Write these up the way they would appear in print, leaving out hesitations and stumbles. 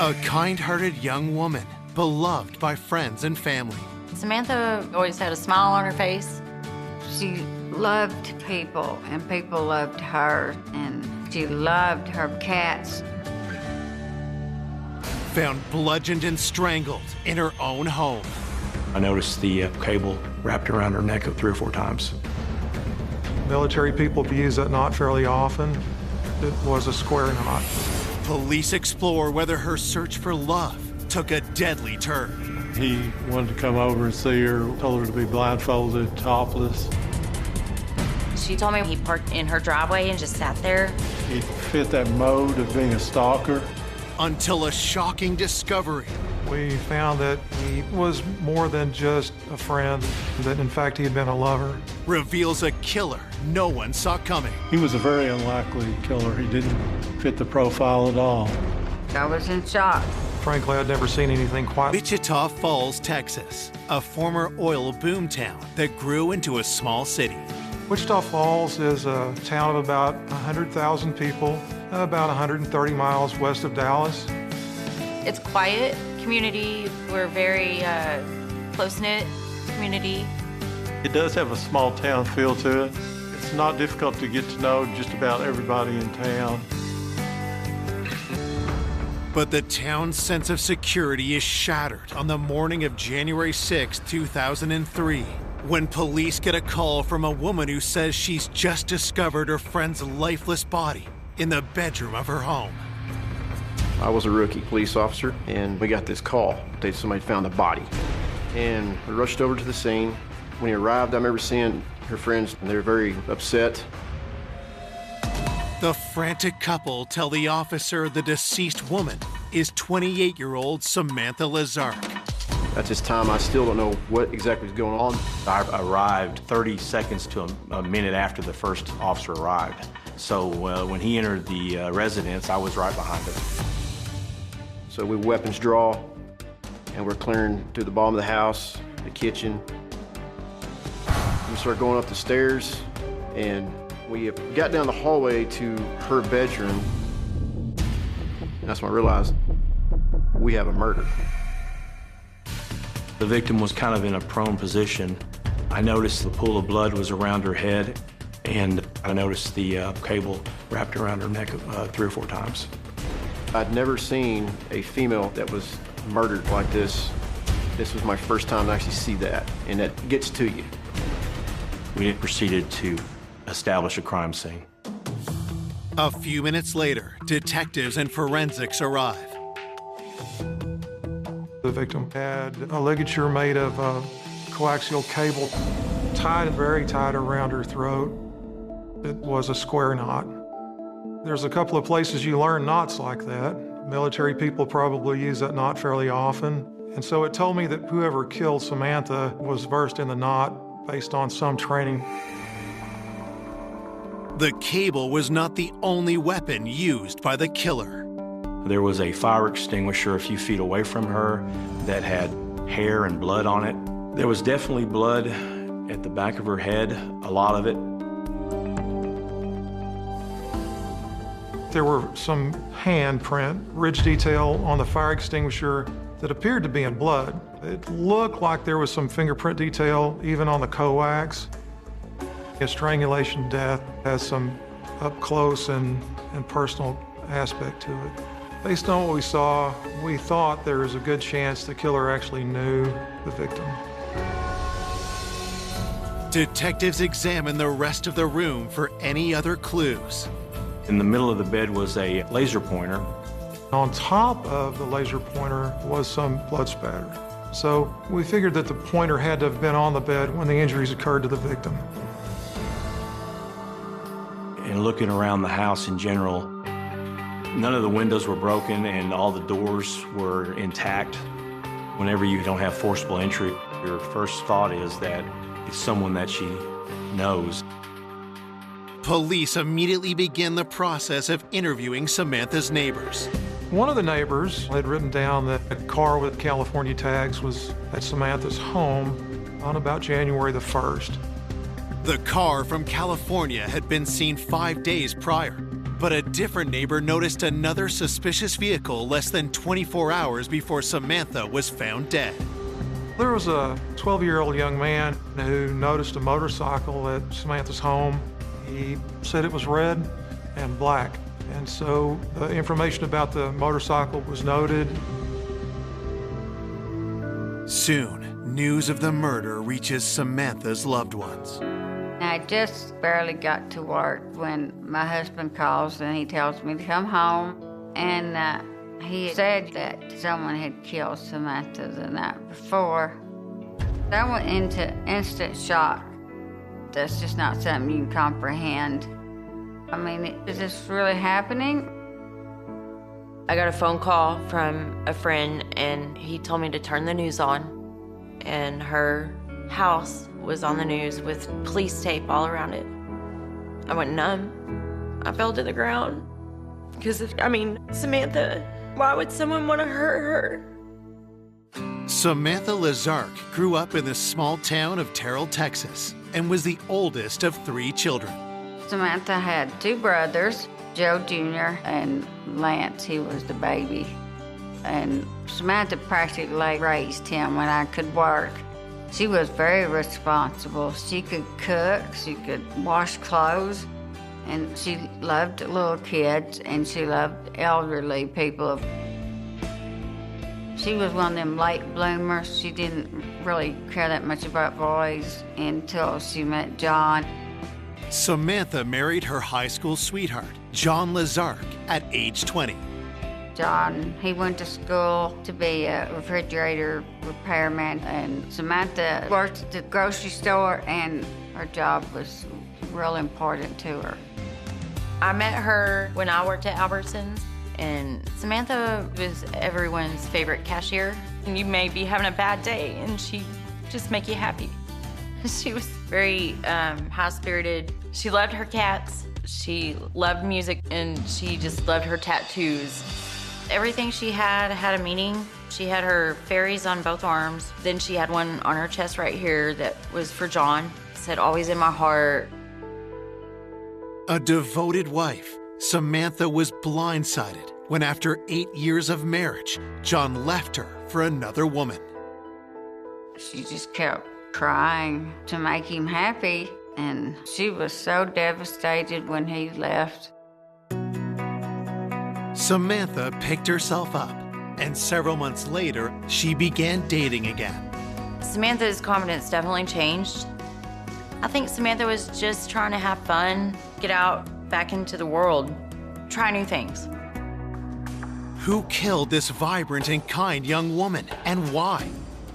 A kind-hearted young woman, beloved by friends and family. Samantha always had a smile on her face. She loved people, and people loved her, and she loved her cats. Found bludgeoned and strangled in her own home. I noticed the cable wrapped around her neck 3 or 4 times. Military people use that knot fairly often. It was a square knot. Police explore whether her search for love took a deadly turn. He wanted to come over and see her, told her to be blindfolded, topless. She told me he parked in her driveway and just sat there. He fit that mode of being a stalker. Until a shocking discovery. We found that he was more than just a friend, that in fact he had been a lover. Reveals a killer no one saw coming. He was a very unlikely killer. He didn't fit the profile at all. I was in shock. Frankly, I'd never seen anything quite. Wichita Falls, Texas, a former oil boom town that grew into a small city. Wichita Falls is a town of about 100,000 people, about 130 miles west of Dallas. It's quiet community. We're very close-knit community. It does have a small town feel to it. It's not difficult to get to know just about everybody in town. But the town's sense of security is shattered on the morning of January 6, 2003, when police get a call from a woman who says she's just discovered her friend's lifeless body in the bedroom of her home. I was a rookie police officer, and we got this call that somebody found a body. And we rushed over to the scene. When he arrived, I remember seeing her friends, and they were very upset. The frantic couple tell the officer the deceased woman is 28-year-old Samantha Lazark. At this time, I still don't know what exactly was going on. I arrived 30 seconds to a minute after the first officer arrived. So when he entered the residence, I was right behind him. So we weapons draw, and we're clearing through the bottom of the house, the kitchen. We start going up the stairs, and we got down the hallway to her bedroom. And that's when I realized we have a murder. The victim was kind of in a prone position. I noticed the pool of blood was around her head, and I noticed the cable wrapped around her neck 3 or 4 times. I'd never seen a female that was murdered like this. This was my first time to actually see that, and that gets to you. We proceeded to establish a crime scene. A few minutes later, detectives and forensics arrive. The victim had a ligature made of coaxial cable tied very tight around her throat. It was a square knot. There's a couple of places you learn knots like that. Military people probably use that knot fairly often. And so it told me that whoever killed Samantha was versed in the knot based on some training. The cable was not the only weapon used by the killer. There was a fire extinguisher a few feet away from her that had hair and blood on it. There was definitely blood at the back of her head, a lot of it. There were some handprint, ridge detail on the fire extinguisher that appeared to be in blood. It looked like there was some fingerprint detail even on the coax. A strangulation death has some up close and personal aspect to it. Based on what we saw, we thought there was a good chance the killer actually knew the victim. Detectives examined the rest of the room for any other clues. In the middle of the bed was a laser pointer. On top of the laser pointer was some blood spatter. So we figured that the pointer had to have been on the bed when the injuries occurred to the victim. And looking around the house in general, none of the windows were broken and all the doors were intact. Whenever you don't have forcible entry, your first thought is that it's someone that she knows. Police immediately begin the process of interviewing Samantha's neighbors. One of the neighbors had written down that a car with California tags was at Samantha's home on about January the 1st. The car from California had been seen 5 days prior. But a different neighbor noticed another suspicious vehicle less than 24 hours before Samantha was found dead. There was a 12-year-old young man who noticed a motorcycle at Samantha's home. He said it was red and black. And so the information about the motorcycle was noted. Soon, news of the murder reaches Samantha's loved ones. I just barely got to work when my husband calls and he tells me to come home. And he said that someone had killed Samantha the night before. I went into instant shock. That's just not something you can comprehend. I mean, is this really happening? I got a phone call from a friend, and he told me to turn the news on, and her house was on the news with police tape all around it. I went numb. I fell to the ground. Because, Samantha, why would someone want to hurt her? Samantha Lazark grew up in the small town of Terrell, Texas, and was the oldest of 3 children. Samantha had 2 brothers, Joe Jr. and Lance. He was the baby. And Samantha practically raised him when I could work. She was very responsible. She could cook, she could wash clothes, and she loved little kids, and she loved elderly people. She was one of them late bloomers. She didn't really care that much about boys until she met John. Samantha married her high school sweetheart, John Lazark, at age 20. John, he went to school to be a refrigerator repairman, and Samantha worked at the grocery store, and her job was real important to her. I met her when I worked at Albertsons, and Samantha was everyone's favorite cashier. And you may be having a bad day, and she'd just make you happy. She was very high-spirited. She loved her cats, she loved music, and she just loved her tattoos. Everything she had a meaning. She had her fairies on both arms. Then she had one on her chest right here that was for John. It said, "Always in my heart." A devoted wife, Samantha was blindsided when after 8 years of marriage, John left her for another woman. She just kept crying to make him happy, and she was so devastated when he left. Samantha picked herself up, and several months later, she began dating again. Samantha's confidence definitely changed. I think Samantha was just trying to have fun, get out back into the world, try new things. Who killed this vibrant and kind young woman, and why?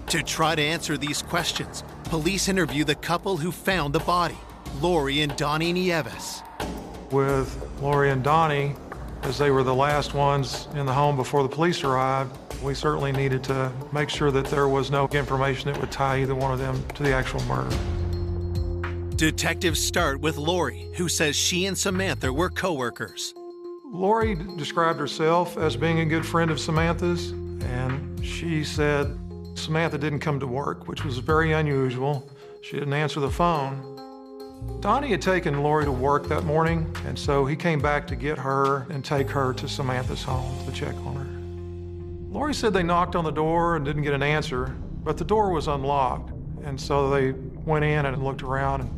To try to answer these questions, police interviewed the couple who found the body, Lori and Donnie Nieves. With Lori and Donnie, as they were the last ones in the home before the police arrived, we certainly needed to make sure that there was no information that would tie either one of them to the actual murder. Detectives start with Lori, who says she and Samantha were co-workers. Lori described herself as being a good friend of Samantha's, and she said Samantha didn't come to work, which was very unusual. She didn't answer the phone. Donnie had taken Lori to work that morning, and so he came back to get her and take her to Samantha's home to check on her. Lori said they knocked on the door and didn't get an answer, but the door was unlocked, and so they went in and looked around,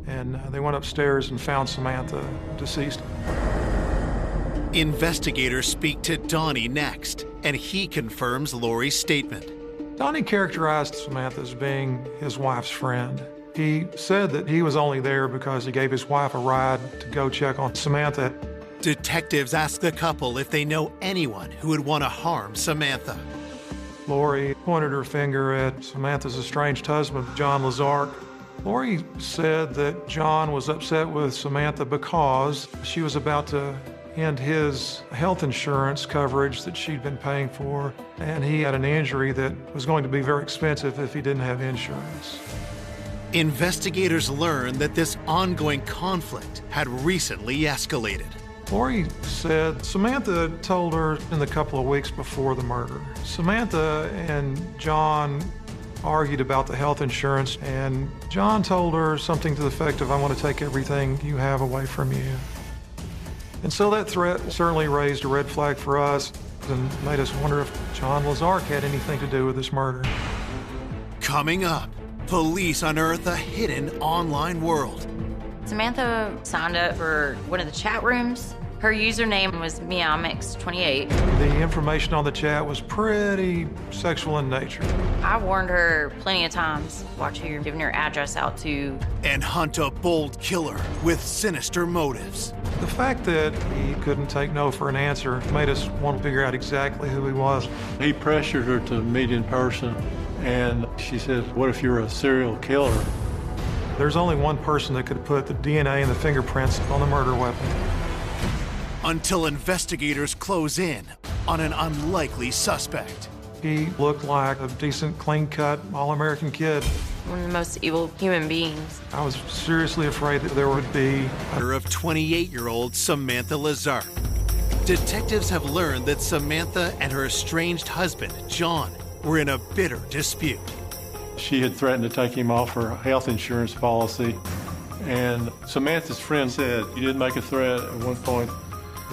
and they went upstairs and found Samantha deceased. Investigators speak to Donnie next, and he confirms Lori's statement. Donnie characterized Samantha as being his wife's friend. He said that he was only there because he gave his wife a ride to go check on Samantha. Detectives ask the couple if they know anyone who would want to harm Samantha. Lori pointed her finger at Samantha's estranged husband, John Lazark. Lori said that John was upset with Samantha because she was about to end his health insurance coverage that she'd been paying for, and he had an injury that was going to be very expensive if he didn't have insurance. Investigators learned that this ongoing conflict had recently escalated. Lori said Samantha told her in the couple of weeks before the murder. Samantha and John argued about the health insurance, and John told her something to the effect of, "I want to take everything you have away from you." And so that threat certainly raised a red flag for us and made us wonder if John Lazark had anything to do with this murder. Coming up, police unearth a hidden online world. Samantha signed up for one of the chat rooms. Her username was Meowmix28. The information on the chat was pretty sexual in nature. I warned her plenty of times, watch who you're giving your address out to. And hunt a bold killer with sinister motives. The fact that he couldn't take no for an answer made us want to figure out exactly who he was. He pressured her to meet in person, and she said, "What if you're a serial killer?" There's only one person that could put the DNA and the fingerprints on the murder weapon. Until investigators close in on an unlikely suspect. He looked like a decent, clean-cut, all-American kid. One of the most evil human beings. I was seriously afraid that there would be Of 28-year-old Samantha Lazark. Detectives have learned that Samantha and her estranged husband, John, were in a bitter dispute. She had threatened to take him off her health insurance policy, and Samantha's friend said he did make a threat at one point.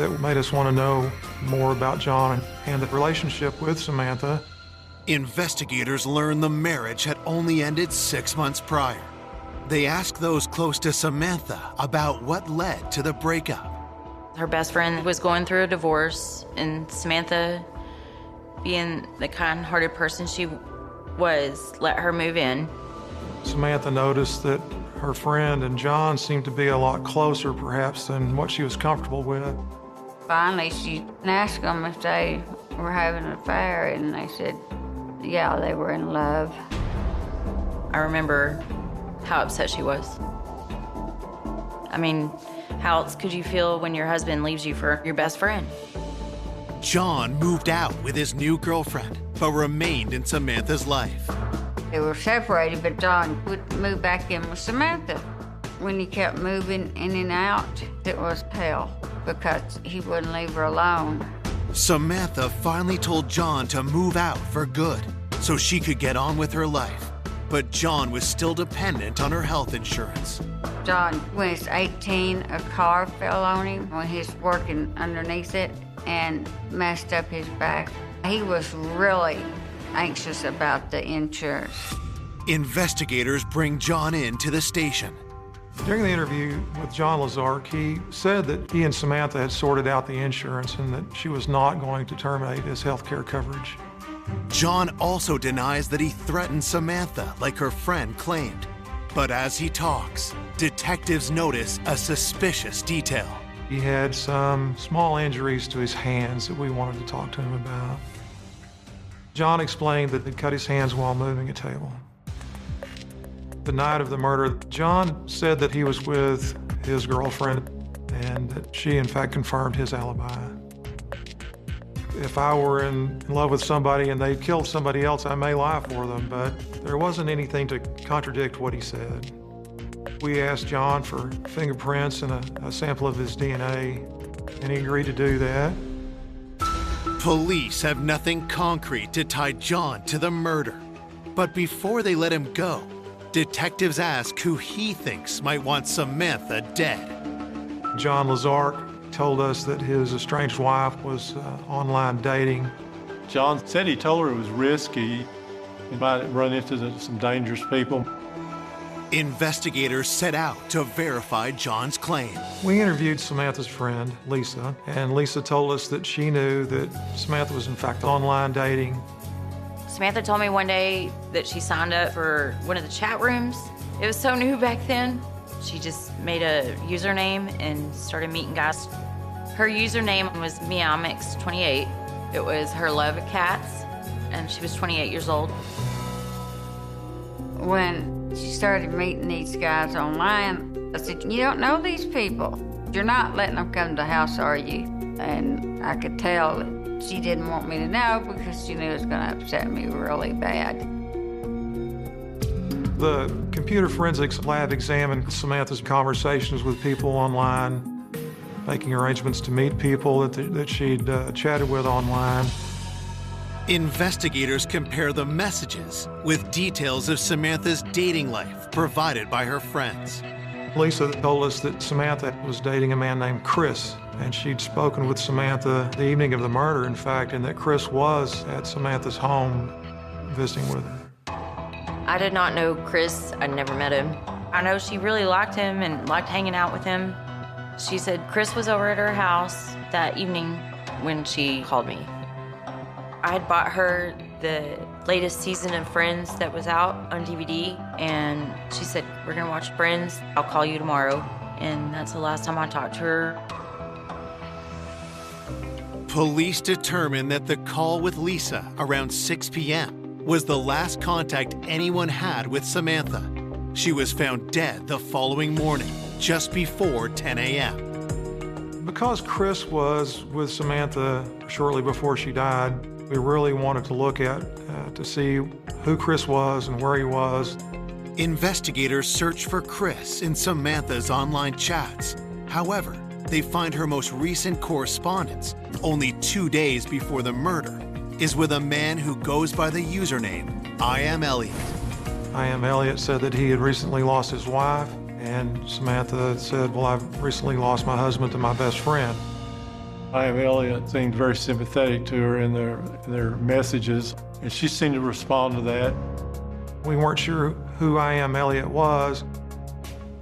that made us want to know more about John and the relationship with Samantha. Investigators learn the marriage had only ended 6 months prior. They ask those close to Samantha about what led to the breakup. Her best friend was going through a divorce, and Samantha, being the kind-hearted person she was, let her move in. Samantha noticed that her friend and John seemed to be a lot closer, perhaps, than what she was comfortable with. Finally, she asked them if they were having an affair, and they said, yeah, they were in love. I remember how upset she was. I mean, how else could you feel when your husband leaves you for your best friend? John moved out with his new girlfriend, but remained in Samantha's life. They were separated, but John would move back in with Samantha. When he kept moving in and out, it was hell because he wouldn't leave her alone. Samantha finally told John to move out for good so she could get on with her life. But John was still dependent on her health insurance. John, when he was 18, a car fell on him when he was working underneath it and messed up his back. He was really anxious about the insurance. Investigators bring John in to the station. During the interview with John Lazark, he said that he and Samantha had sorted out the insurance and that she was not going to terminate his health care coverage. John also denies that he threatened Samantha like her friend claimed. But as he talks, detectives notice a suspicious detail. He had some small injuries to his hands that we wanted to talk to him about. John explained that he cut his hands while moving a table. The night of the murder, John said that he was with his girlfriend and that she, in fact, confirmed his alibi. If I were in love with somebody and they killed somebody else, I may lie for them, but there wasn't anything to contradict what he said. We asked John for fingerprints and a sample of his DNA, and he agreed to do that. Police have nothing concrete to tie John to the murder. But before they let him go, detectives ask who he thinks might want Samantha dead. John Lazark told us that his estranged wife was online dating. John said he told her it was risky. He might run into some dangerous people. Investigators set out to verify John's claim. We interviewed Samantha's friend, Lisa, and Lisa told us that she knew that Samantha was in fact online dating. Samantha told me one day that she signed up for one of the chat rooms. It was so new back then. She just made a username and started meeting guys. Her username was Meowmix28. It was her love of cats, and she was 28 years old. When she started meeting these guys online, I said, you don't know these people. You're not letting them come to the house, are you? And I could tell that she didn't want me to know because she knew it was going to upset me really bad. The computer forensics lab examined Samantha's conversations with people online, making arrangements to meet people that she'd chatted with online. Investigators compare the messages with details of Samantha's dating life provided by her friends. Lisa told us that Samantha was dating a man named Chris, and she'd spoken with Samantha the evening of the murder, in fact, and that Chris was at Samantha's home visiting with her. I did not know Chris. I'd never met him. I know she really liked him and liked hanging out with him. She said Chris was over at her house that evening when she called me. I had bought her the latest season of Friends that was out on DVD, and she said, "We're gonna watch Friends. I'll call you tomorrow." And that's the last time I talked to her. Police determined that the call with Lisa around 6 p.m. was the last contact anyone had with Samantha. She was found dead the following morning, just before 10 a.m. Because Chris was with Samantha shortly before she died, we really wanted to look at to see who Chris was and where he was. Investigators search for Chris in Samantha's online chats. However, they find her most recent correspondence, only 2 days before the murder, is with a man who goes by the username I Am Elliot. I Am Elliot said that he had recently lost his wife, and Samantha said, "Well, I've recently lost my husband to my best friend." I Am Elliot seemed very sympathetic to her in their messages, and she seemed to respond to that. We weren't sure who I Am Elliot was.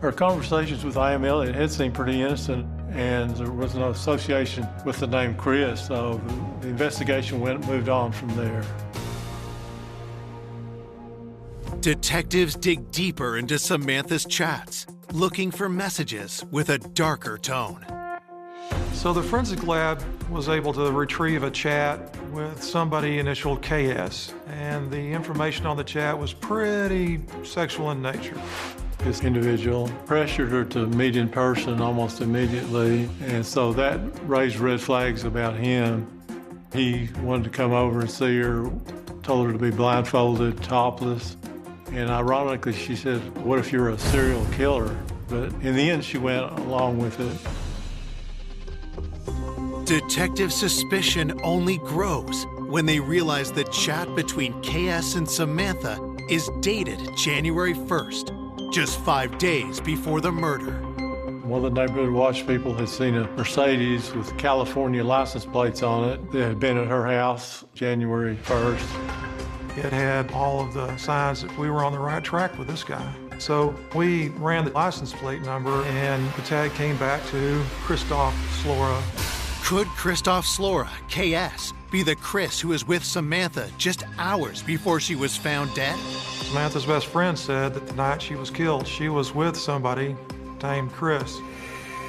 Her conversations with I Am Elliot had seemed pretty innocent, and there was no association with the name Chris, so the investigation moved on from there. Detectives dig deeper into Samantha's chats, looking for messages with a darker tone. So the forensic lab was able to retrieve a chat with somebody initialed KS, and the information on the chat was pretty sexual in nature. This individual pressured her to meet in person almost immediately, and so that raised red flags about him. He wanted to come over and see her, told her to be blindfolded, topless, and ironically she said, "What if you're a serial killer?" But in the end she went along with it. Detective suspicion only grows when they realize the chat between KS and Samantha is dated January 1st, just 5 days before the murder. One of the neighborhood watch people had seen a Mercedes with California license plates on it that had been at her house January 1st. It had all of the signs that we were on the right track with this guy. So we ran the license plate number, and the tag came back to Christoph Slora. Could Christoph Slora, KS, be the Chris who was with Samantha just hours before she was found dead? Samantha's best friend said that the night she was killed, she was with somebody named Chris.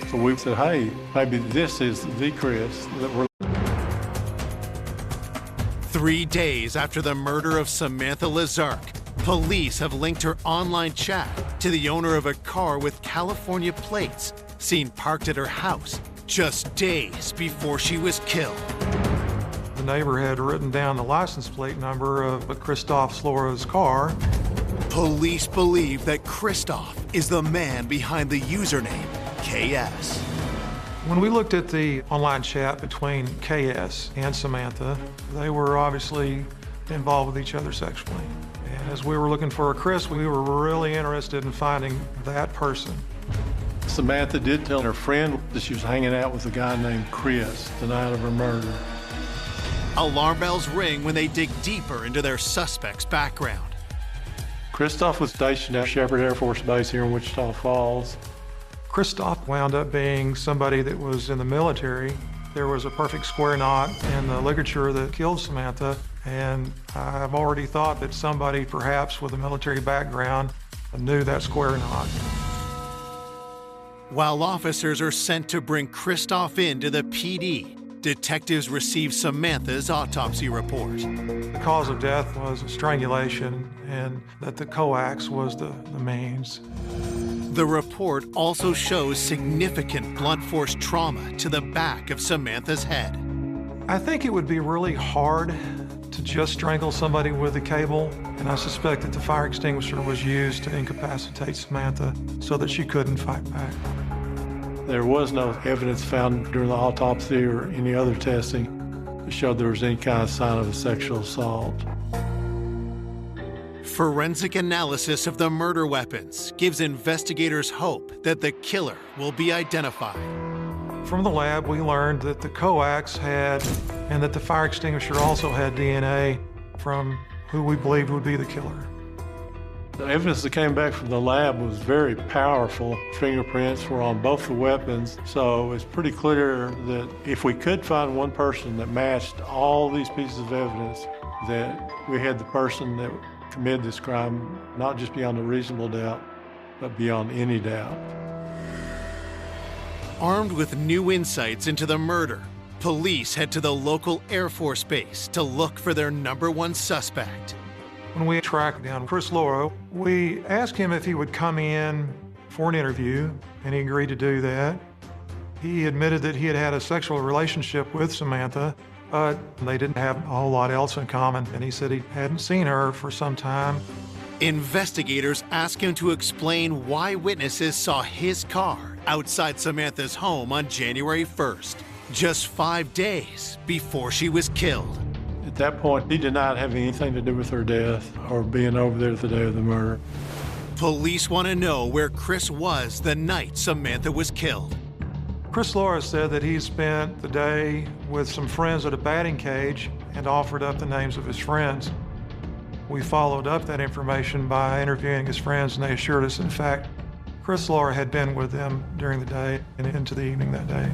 So we said, hey, maybe this is the Chris that we're... 3 days after the murder of Samantha Lazark, police have linked her online chat to the owner of a car with California plates seen parked at her house just days before she was killed. The neighbor had written down the license plate number of Christoph Slora's car. Police believe that Christoph is the man behind the username KS. When we looked at the online chat between KS and Samantha, they were obviously involved with each other sexually. And as we were looking for a Chris, we were really interested in finding that person. Samantha did tell her friend that she was hanging out with a guy named Chris the night of her murder. Alarm bells ring when they dig deeper into their suspect's background. Christoph was stationed at Shepherd Air Force Base here in Wichita Falls. Christoph wound up being somebody that was in the military. There was a perfect square knot in the ligature that killed Samantha, and I've already thought that somebody perhaps with a military background knew that square knot. While officers are sent to bring Christoph into the PD, detectives receive Samantha's autopsy report. The cause of death was strangulation, and that the coax was the means. The report also shows significant blunt force trauma to the back of Samantha's head. I think it would be really hard to just strangle somebody with a cable, and I suspect that the fire extinguisher was used to incapacitate Samantha so that she couldn't fight back. There was no evidence found during the autopsy or any other testing that showed there was any kind of sign of a sexual assault. Forensic analysis of the murder weapons gives investigators hope that the killer will be identified. From the lab, we learned that the coax had, and that the fire extinguisher also had DNA from who we believed would be the killer. The evidence that came back from the lab was very powerful. Fingerprints were on both the weapons, so it's pretty clear that if we could find one person that matched all these pieces of evidence, that we had the person that committed this crime, not just beyond a reasonable doubt, but beyond any doubt. Armed with new insights into the murder, police head to the local Air Force base to look for their #1 suspect. When we tracked down Chris Laura, we asked him if he would come in for an interview, and he agreed to do that. He admitted that he had had a sexual relationship with Samantha, but they didn't have a whole lot else in common, and he said he hadn't seen her for some time. Investigators ask him to explain why witnesses saw his car outside Samantha's home on January 1st, just 5 days before she was killed. At that point, he denied having anything to do with her death or being over there the day of the murder. Police want to know where Chris was the night Samantha was killed. Chris Laura said that he spent the day with some friends at a batting cage and offered up the names of his friends. We followed up that information by interviewing his friends, and they assured us, in fact, Chris Laura had been with them during the day and into the evening that day.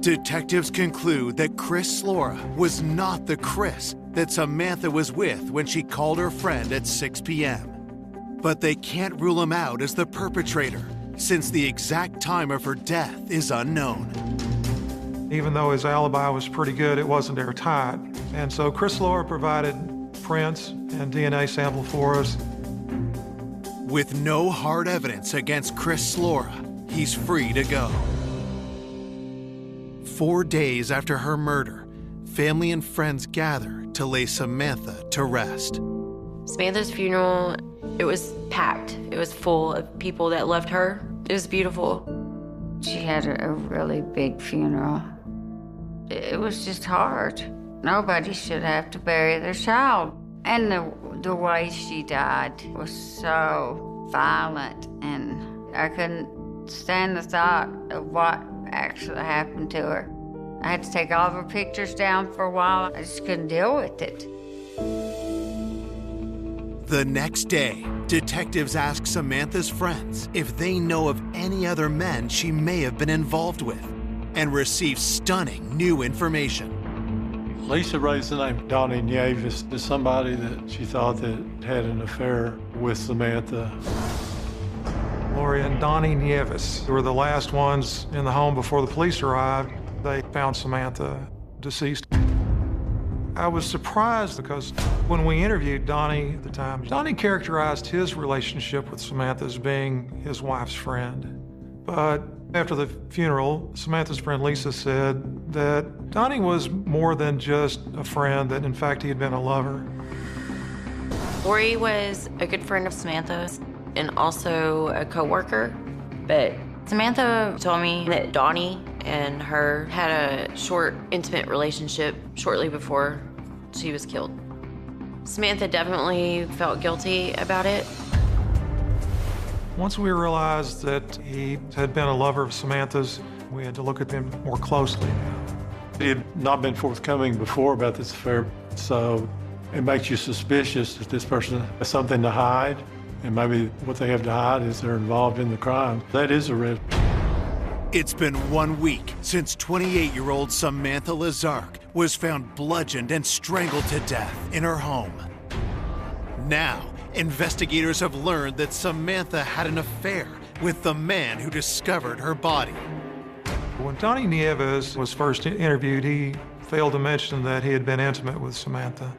Detectives conclude that Chris Laura was not the Chris that Samantha was with when she called her friend at 6 p.m. But they can't rule him out as the perpetrator, since the exact time of her death is unknown. Even though his alibi was pretty good, it wasn't airtight. And so Chris Laura provided prints and DNA sample for us. With no hard evidence against Chris Laura, he's free to go. 4 days after her murder, family and friends gather to lay Samantha to rest. Samantha's funeral, it was packed. It was full of people that loved her. It was beautiful. She had a really big funeral. It was just hard. Nobody should have to bury their child. And the way she died was so violent, and I couldn't stand the thought of what actually happened to her. I had to take all of her pictures down for a while. I just couldn't deal with it. The next day, detectives ask Samantha's friends if they know of any other men she may have been involved with, and receive stunning new information. Lisa raised the name Donnie Nieves as somebody that she thought that had an affair with Samantha. Lori and Donnie Nieves were the last ones in the home before the police arrived. They found Samantha deceased. I was surprised because when we interviewed Donnie at the time, Donnie characterized his relationship with Samantha as being his wife's friend. But after the funeral, Samantha's friend Lisa said that Donnie was more than just a friend, that in fact he had been a lover. Lori was a good friend of Samantha's and also a co-worker, but Samantha told me that Donnie and her had a short, intimate relationship shortly before she was killed. Samantha definitely felt guilty about it. Once we realized that he had been a lover of Samantha's, we had to look at them more closely. He had not been forthcoming before about this affair, so it makes you suspicious that this person has something to hide, and maybe what they have to hide is they're involved in the crime. That is a risk. It's been 1 week since 28-year-old Samantha Lazark was found bludgeoned and strangled to death in her home. Now, investigators have learned that Samantha had an affair with the man who discovered her body. When Donnie Nieves was first interviewed, he failed to mention that he had been intimate with Samantha.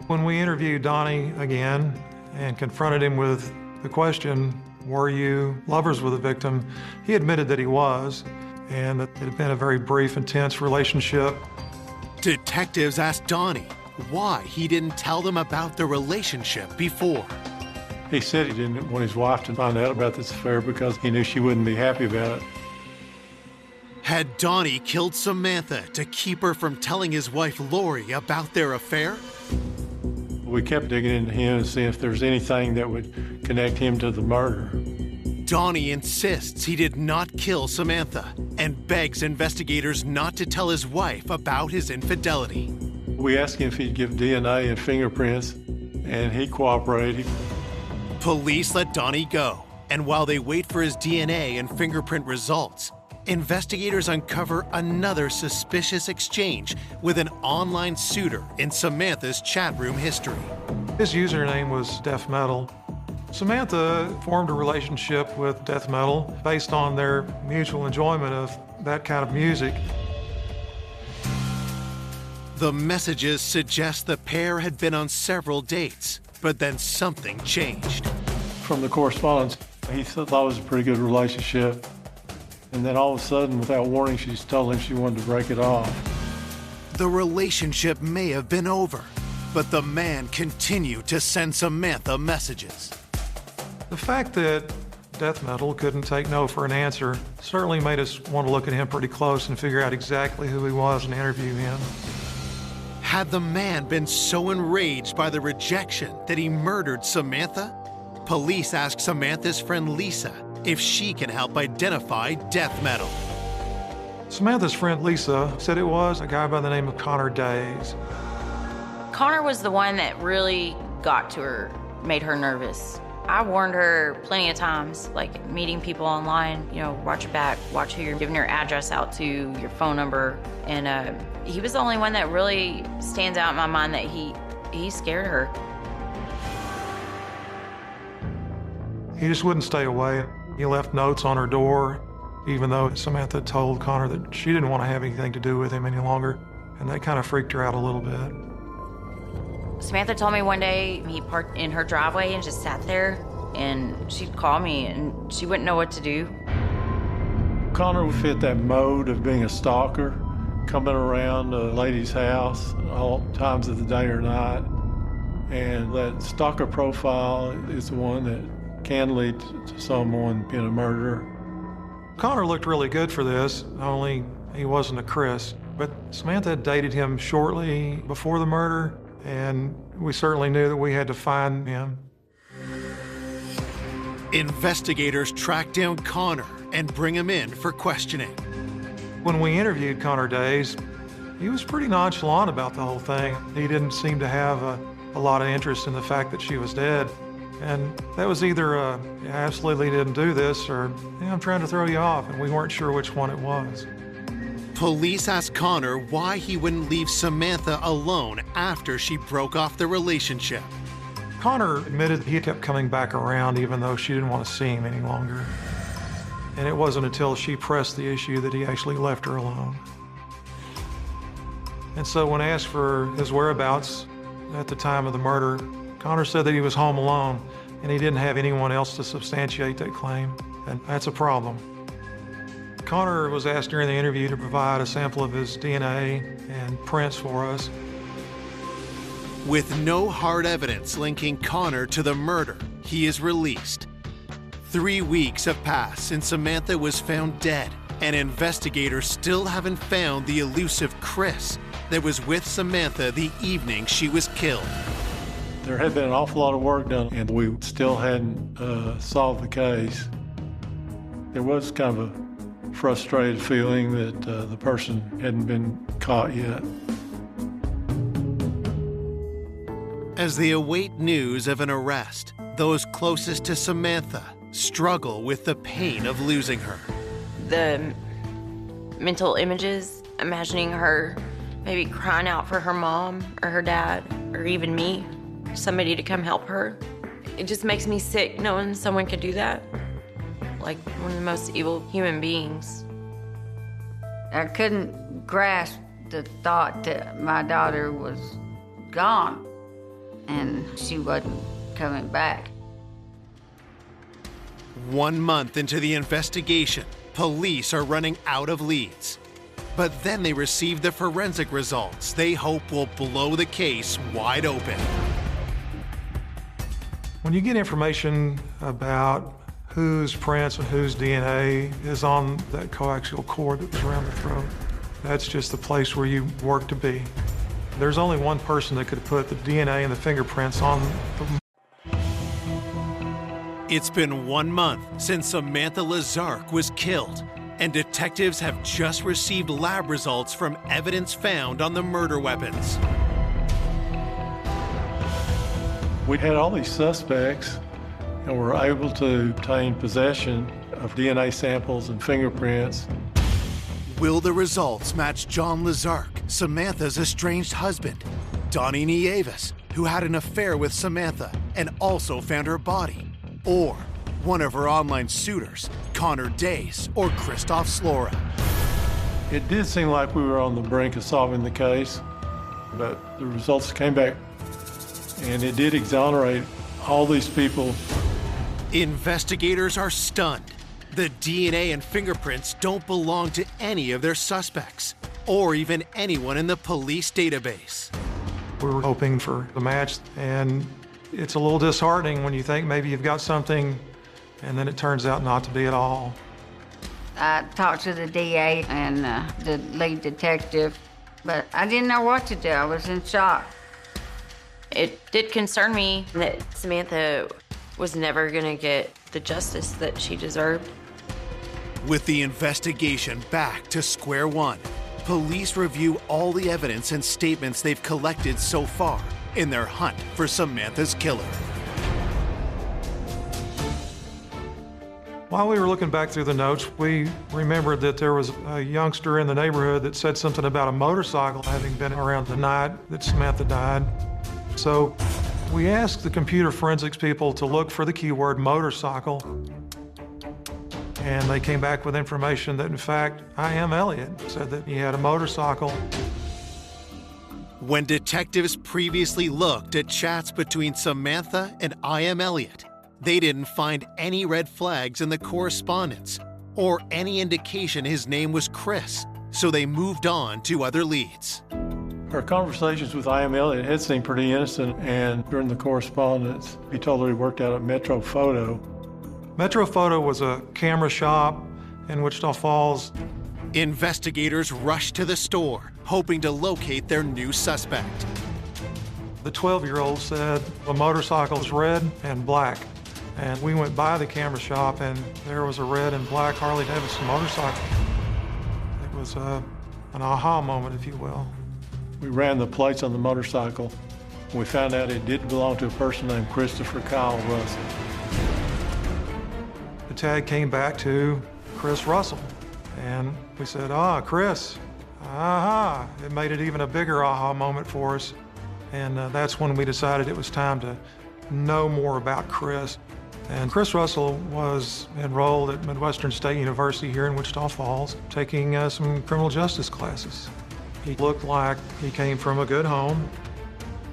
When we interviewed Donnie again and confronted him with the question, were you lovers with the victim, he admitted that he was, and that it had been a very brief, intense relationship. Detectives asked Donnie why he didn't tell them about the relationship before. He said he didn't want his wife to find out about this affair because he knew she wouldn't be happy about it. Had Donnie killed Samantha to keep her from telling his wife Lori about their affair? We kept digging into him to see if there's anything that would connect him to the murder. Donnie insists he did not kill Samantha and begs investigators not to tell his wife about his infidelity. We asked him if he'd give DNA and fingerprints, and he cooperated. Police let Donnie go, and while they wait for his DNA and fingerprint results, investigators uncover another suspicious exchange with an online suitor in Samantha's chat room history. His username was Death Metal. Samantha formed a relationship with Death Metal based on their mutual enjoyment of that kind of music. The messages suggest the pair had been on several dates, but then something changed. From the correspondence, he thought it was a pretty good relationship. And then all of a sudden, without warning, she told him she wanted to break it off. The relationship may have been over, but the man continued to send Samantha messages. The fact that Death Metal couldn't take no for an answer certainly made us want to look at him pretty close and figure out exactly who he was and interview him. Had the man been so enraged by the rejection that he murdered Samantha? Police asked Samantha's friend Lisa if she can help identify Death Metal. Samantha's friend Lisa said it was a guy by the name of Connor Days. Connor was the one that really got to her, made her nervous. I warned her plenty of times, like meeting people online, watch your back, watch who you're giving your address out to, your phone number. And he was the only one that really stands out in my mind that he scared her. He just wouldn't stay away. He left notes on her door, even though Samantha told Connor that she didn't want to have anything to do with him any longer. And that kind of freaked her out a little bit. Samantha told me one day he parked in her driveway and just sat there, and she'd call me and she wouldn't know what to do. Connor would fit that mode of being a stalker, coming around a lady's house all times of the day or night. And that stalker profile is the one that can lead to someone being a murderer. Connor looked really good for this, only he wasn't a Chris. But Samantha had dated him shortly before the murder, and we certainly knew that we had to find him. Investigators track down Connor and bring him in for questioning. When we interviewed Connor Days, he was pretty nonchalant about the whole thing. He didn't seem to have a lot of interest in the fact that she was dead. And that was either "I absolutely didn't do this," or "I'm trying to throw you off," and we weren't sure which one it was. Police asked Connor why he wouldn't leave Samantha alone after she broke off the relationship. Connor admitted he kept coming back around even though she didn't want to see him any longer. And it wasn't until she pressed the issue that he actually left her alone. And so when asked for his whereabouts at the time of the murder, Connor said that he was home alone and he didn't have anyone else to substantiate that claim, and that's a problem. Connor was asked during the interview to provide a sample of his DNA and prints for us. With no hard evidence linking Connor to the murder, he is released. 3 weeks have passed since Samantha was found dead, and investigators still haven't found the elusive Chris that was with Samantha the evening she was killed. There had been an awful lot of work done, and we still hadn't solved the case. There was kind of a frustrated feeling that the person hadn't been caught yet. As they await news of an arrest, those closest to Samantha struggle with the pain of losing her. The mental images, imagining her maybe crying out for her mom or her dad or even me, somebody to come help her. It just makes me sick knowing someone could do that. Like one of the most evil human beings. I couldn't grasp the thought that my daughter was gone and she wasn't coming back. 1 month into the investigation, police are running out of leads. But then they receive the forensic results they hope will blow the case wide open. When you get information about whose prints and whose DNA is on that coaxial cord that was around the throat. That's just the place where you work to be. There's only one person that could put the DNA and the fingerprints on the... It's been 1 month since Samantha Lazark was killed, and detectives have just received lab results from evidence found on the murder weapons. We had all these suspects and were able to obtain possession of DNA samples and fingerprints. Will the results match John Lazark, Samantha's estranged husband, Donnie Nieves, who had an affair with Samantha and also found her body, or one of her online suitors, Connor Days or Christoph Slora? It did seem like we were on the brink of solving the case, but the results came back, and it did exonerate all these people. Investigators are stunned. The DNA and fingerprints don't belong to any of their suspects, or even anyone in the police database. We were hoping for the match, and it's a little disheartening when you think maybe you've got something, and then it turns out not to be at all. I talked to the DA and the lead detective, but I didn't know what to do. I was in shock. It did concern me that Samantha was never gonna get the justice that she deserved. With the investigation back to square one, police review all the evidence and statements they've collected so far in their hunt for Samantha's killer. While we were looking back through the notes, we remembered that there was a youngster in the neighborhood that said something about a motorcycle having been around the night that Samantha died. So we asked the computer forensics people to look for the keyword motorcycle, and they came back with information that, in fact, I.M. Elliott said that he had a motorcycle. When detectives previously looked at chats between Samantha and I.M. Elliott, they didn't find any red flags in the correspondence or any indication his name was Chris, so they moved on to other leads. Our conversations with I.M. Elliott had seemed pretty innocent, and during the correspondence, he told her he worked out at Metro Photo. Metro Photo was a camera shop in Wichita Falls. Investigators rushed to the store, hoping to locate their new suspect. The 12-year-old said the motorcycle is red and black. And we went by the camera shop, and there was a red and black Harley-Davidson motorcycle. It was an aha moment, if you will. We ran the plates on the motorcycle. We found out it did belong to a person named Christopher Kyle Russell. The tag came back to Chris Russell. And we said, Chris, aha. It made it even a bigger aha moment for us. And that's when we decided it was time to know more about Chris. And Chris Russell was enrolled at Midwestern State University here in Wichita Falls, taking some criminal justice classes. He looked like he came from a good home,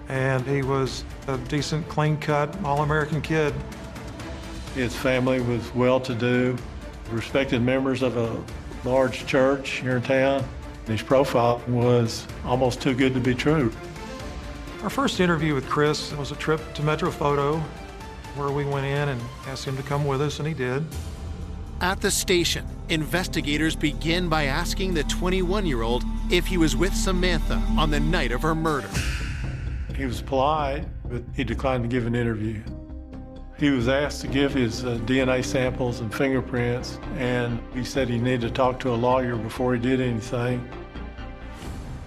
and he was a decent, clean-cut, all-American kid. His family was well-to-do, respected members of a large church here in town. His profile was almost too good to be true. Our first interview with Chris was a trip to Metro Photo, where we went in and asked him to come with us, and he did. At the station, investigators begin by asking the 21-year-old if he was with Samantha on the night of her murder. He was polite, but he declined to give an interview. He was asked to give his DNA samples and fingerprints, and he said he needed to talk to a lawyer before he did anything.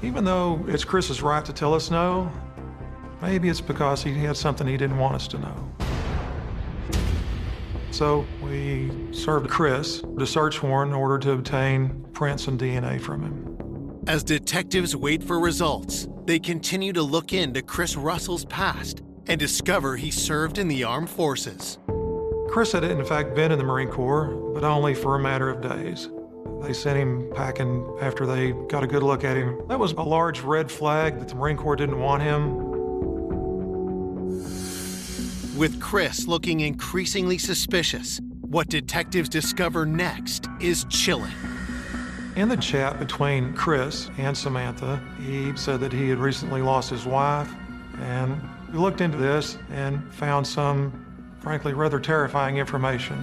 Even though it's Chris's right to tell us no, maybe it's because he had something he didn't want us to know. So we served Chris a search warrant in order to obtain prints and DNA from him. As detectives wait for results, they continue to look into Chris Russell's past and discover he served in the armed forces. Chris had in fact been in the Marine Corps, but only for a matter of days. They sent him packing after they got a good look at him. That was a large red flag that the Marine Corps didn't want him. With Chris looking increasingly suspicious, what detectives discover next is chilling. In the chat between Chris and Samantha, he said that he had recently lost his wife, and we looked into this and found some, frankly, rather terrifying information.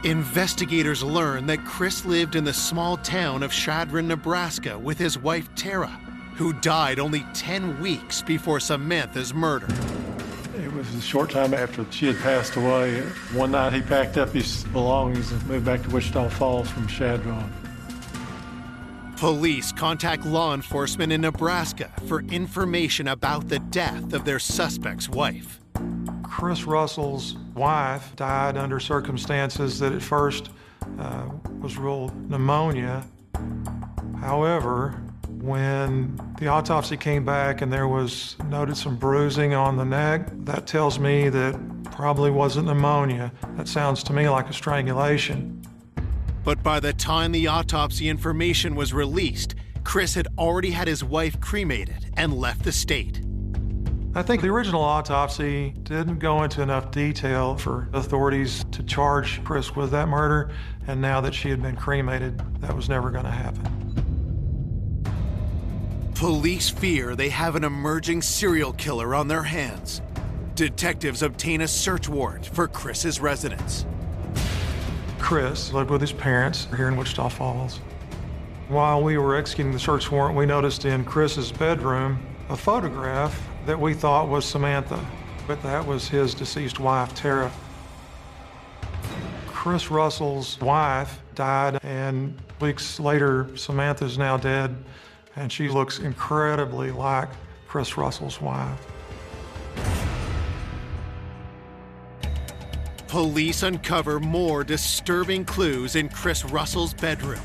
Investigators learned that Chris lived in the small town of Chadron, Nebraska with his wife Tara, who died only 10 weeks before Samantha's murder. It was a short time after she had passed away. One night he packed up his belongings and moved back to Wichita Falls from Chadron. Police contact law enforcement in Nebraska for information about the death of their suspect's wife. Chris Russell's wife died under circumstances that at first was ruled pneumonia. However, when the autopsy came back and there was noted some bruising on the neck, that tells me that probably wasn't pneumonia. That sounds to me like a strangulation. But by the time the autopsy information was released, Chris had already had his wife cremated and left the state. I think the original autopsy didn't go into enough detail for authorities to charge Chris with that murder, and now that she had been cremated, that was never going to happen. Police fear they have an emerging serial killer on their hands. Detectives obtain a search warrant for Chris's residence. Chris lived with his parents here in Wichita Falls. While we were executing the search warrant, we noticed in Chris's bedroom a photograph that we thought was Samantha, but that was his deceased wife, Tara. Chris Russell's wife died, and weeks later, Samantha's now dead, and she looks incredibly like Chris Russell's wife. Police uncover more disturbing clues in Chris Russell's bedroom.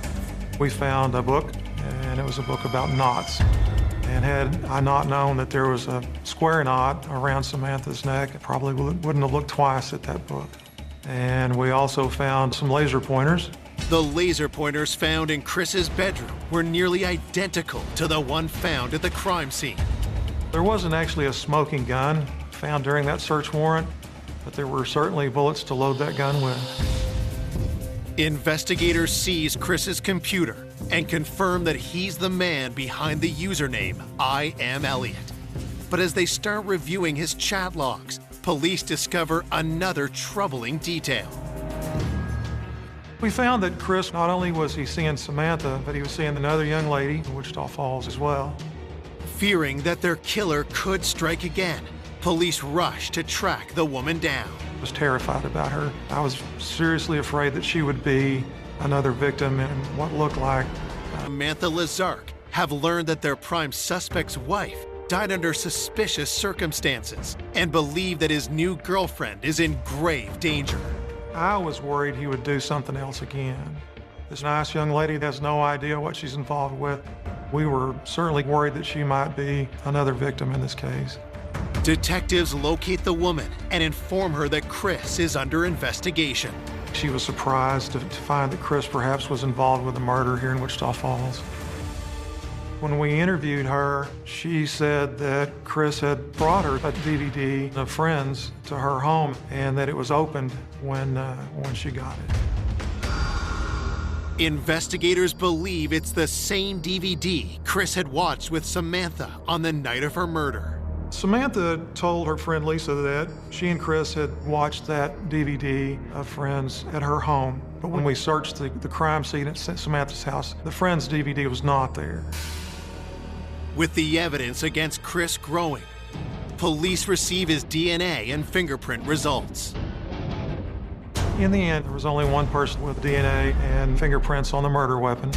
We found a book, and it was a book about knots. And had I not known that there was a square knot around Samantha's neck, I probably wouldn't have looked twice at that book. And we also found some laser pointers. The laser pointers found in Chris's bedroom were nearly identical to the one found at the crime scene. There wasn't actually a smoking gun found during that search warrant, but there were certainly bullets to load that gun with. Investigators seize Chris's computer and confirm that he's the man behind the username I Am Elliot. But as they start reviewing his chat logs, police discover another troubling detail. We found that Chris, not only was he seeing Samantha, but he was seeing another young lady in Wichita Falls as well. Fearing that their killer could strike again, police rush to track the woman down. I was terrified about her. I was seriously afraid that she would be another victim in what looked like. Samantha Lazark have learned that their prime suspect's wife died under suspicious circumstances and believe that his new girlfriend is in grave danger. I was worried he would do something else again. This nice young lady has no idea what she's involved with. We were certainly worried that she might be another victim in this case. Detectives locate the woman and inform her that Chris is under investigation. She was surprised to find that Chris perhaps was involved with a murder here in Wichita Falls. When we interviewed her, she said that Chris had brought her a DVD of Friends to her home and that it was opened when she got it. Investigators believe it's the same DVD Chris had watched with Samantha on the night of her murder. Samantha told her friend Lisa that she and Chris had watched that DVD of Friends at her home. But when we searched the crime scene at Samantha's house, the Friends DVD was not there. With the evidence against Chris growing, police receive his DNA and fingerprint results. In the end, there was only one person with DNA and fingerprints on the murder weapon,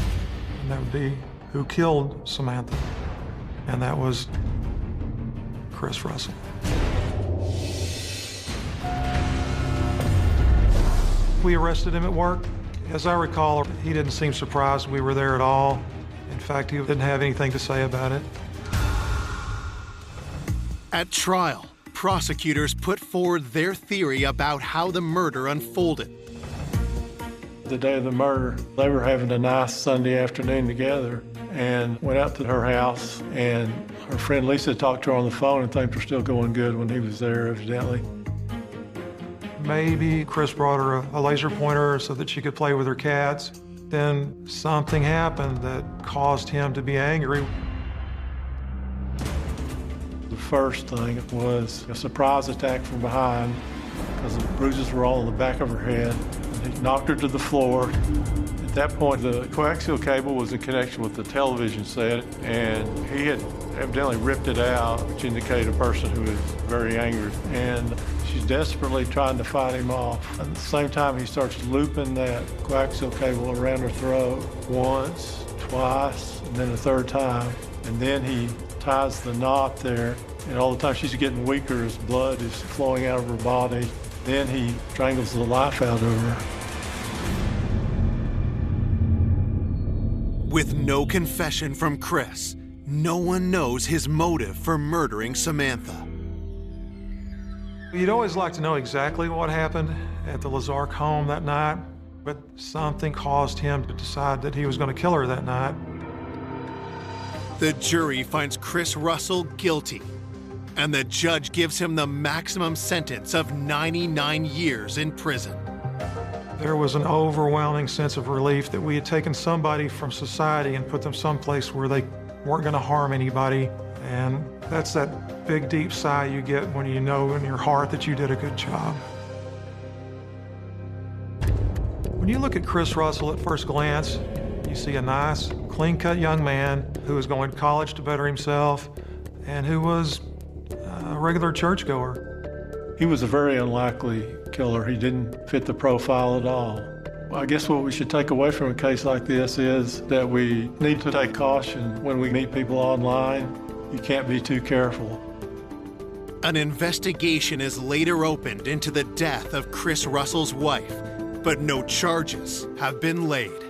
and that would be who killed Samantha, and that was Chris Russell. We arrested him at work. As I recall, he didn't seem surprised we were there at all. In fact, he didn't have anything to say about it. At trial, prosecutors put forward their theory about how the murder unfolded. The day of the murder, they were having a nice Sunday afternoon together and went out to her house, and her friend Lisa talked to her on the phone and things were still going good when he was there, evidently. Maybe Chris brought her a laser pointer so that she could play with her cats. Then something happened that caused him to be angry. The first thing was a surprise attack from behind because the bruises were all on the back of her head. He knocked her to the floor. At that point, the coaxial cable was in connection with the television set, and he had evidently ripped it out, which indicated a person who was very angry. And she's desperately trying to fight him off. At the same time, he starts looping that coaxial cable around her throat once, twice, and then a third time. And then he ties the knot there, and all the time she's getting weaker as blood is flowing out of her body. Then he strangles the life out of her. With no confession from Chris, no one knows his motive for murdering Samantha. You'd always like to know exactly what happened at the Lazark home that night, but something caused him to decide that he was going to kill her that night. The jury finds Chris Russell guilty, and the judge gives him the maximum sentence of 99 years in prison. There was an overwhelming sense of relief that we had taken somebody from society and put them someplace where they weren't going to harm anybody. And that's that big, deep sigh you get when you know in your heart that you did a good job. When you look at Chris Russell at first glance, you see a nice, clean-cut young man who was going to college to better himself and who was a regular churchgoer. He was a very unlikely killer. He didn't fit the profile at all. I guess what we should take away from a case like this is that we need to take caution when we meet people online. You can't be too careful. An investigation is later opened into the death of Chris Russell's wife, but no charges have been laid.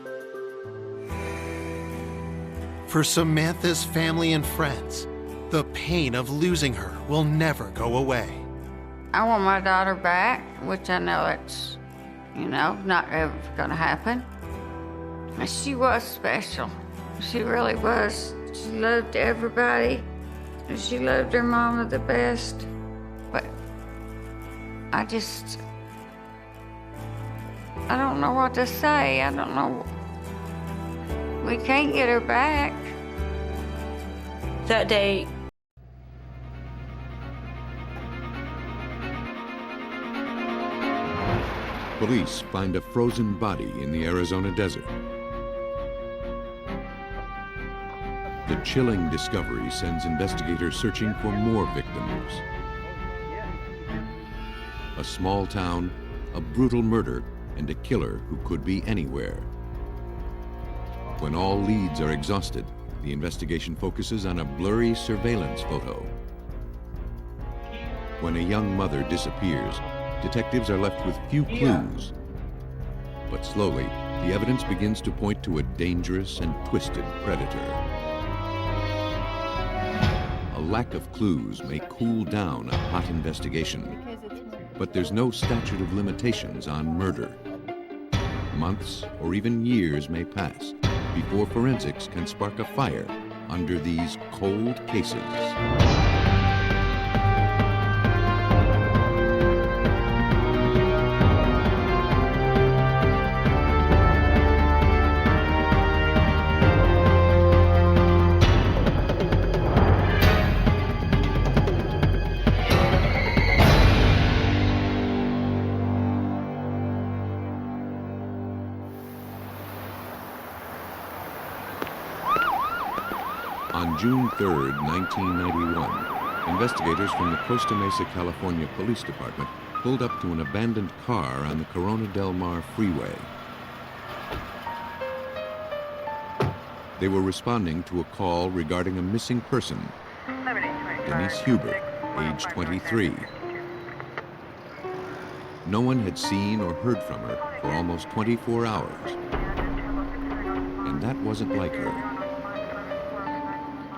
For Samantha's family and friends, the pain of losing her will never go away. I want my daughter back, which I know it's, not ever gonna happen. And she was special. She really was. She loved everybody. And she loved her mama the best. But I don't know what to say. I don't know. We can't get her back. That day, Police find a frozen body in the Arizona desert. The chilling discovery sends investigators searching for more victims. A small town, a brutal murder, and a killer who could be anywhere. When all leads are exhausted, the investigation focuses on a blurry surveillance photo. When a young mother disappears, detectives are left with few clues. But slowly, the evidence begins to point to a dangerous and twisted predator. A lack of clues may cool down a hot investigation, but there's no statute of limitations on murder. Months or even years may pass before forensics can spark a fire under these cold cases. On June 3rd, 1991, investigators from the Costa Mesa, California Police Department pulled up to an abandoned car on the Corona del Mar freeway. They were responding to a call regarding a missing person, Denise Huber, age 23. No one had seen or heard from her for almost 24 hours. And that wasn't like her.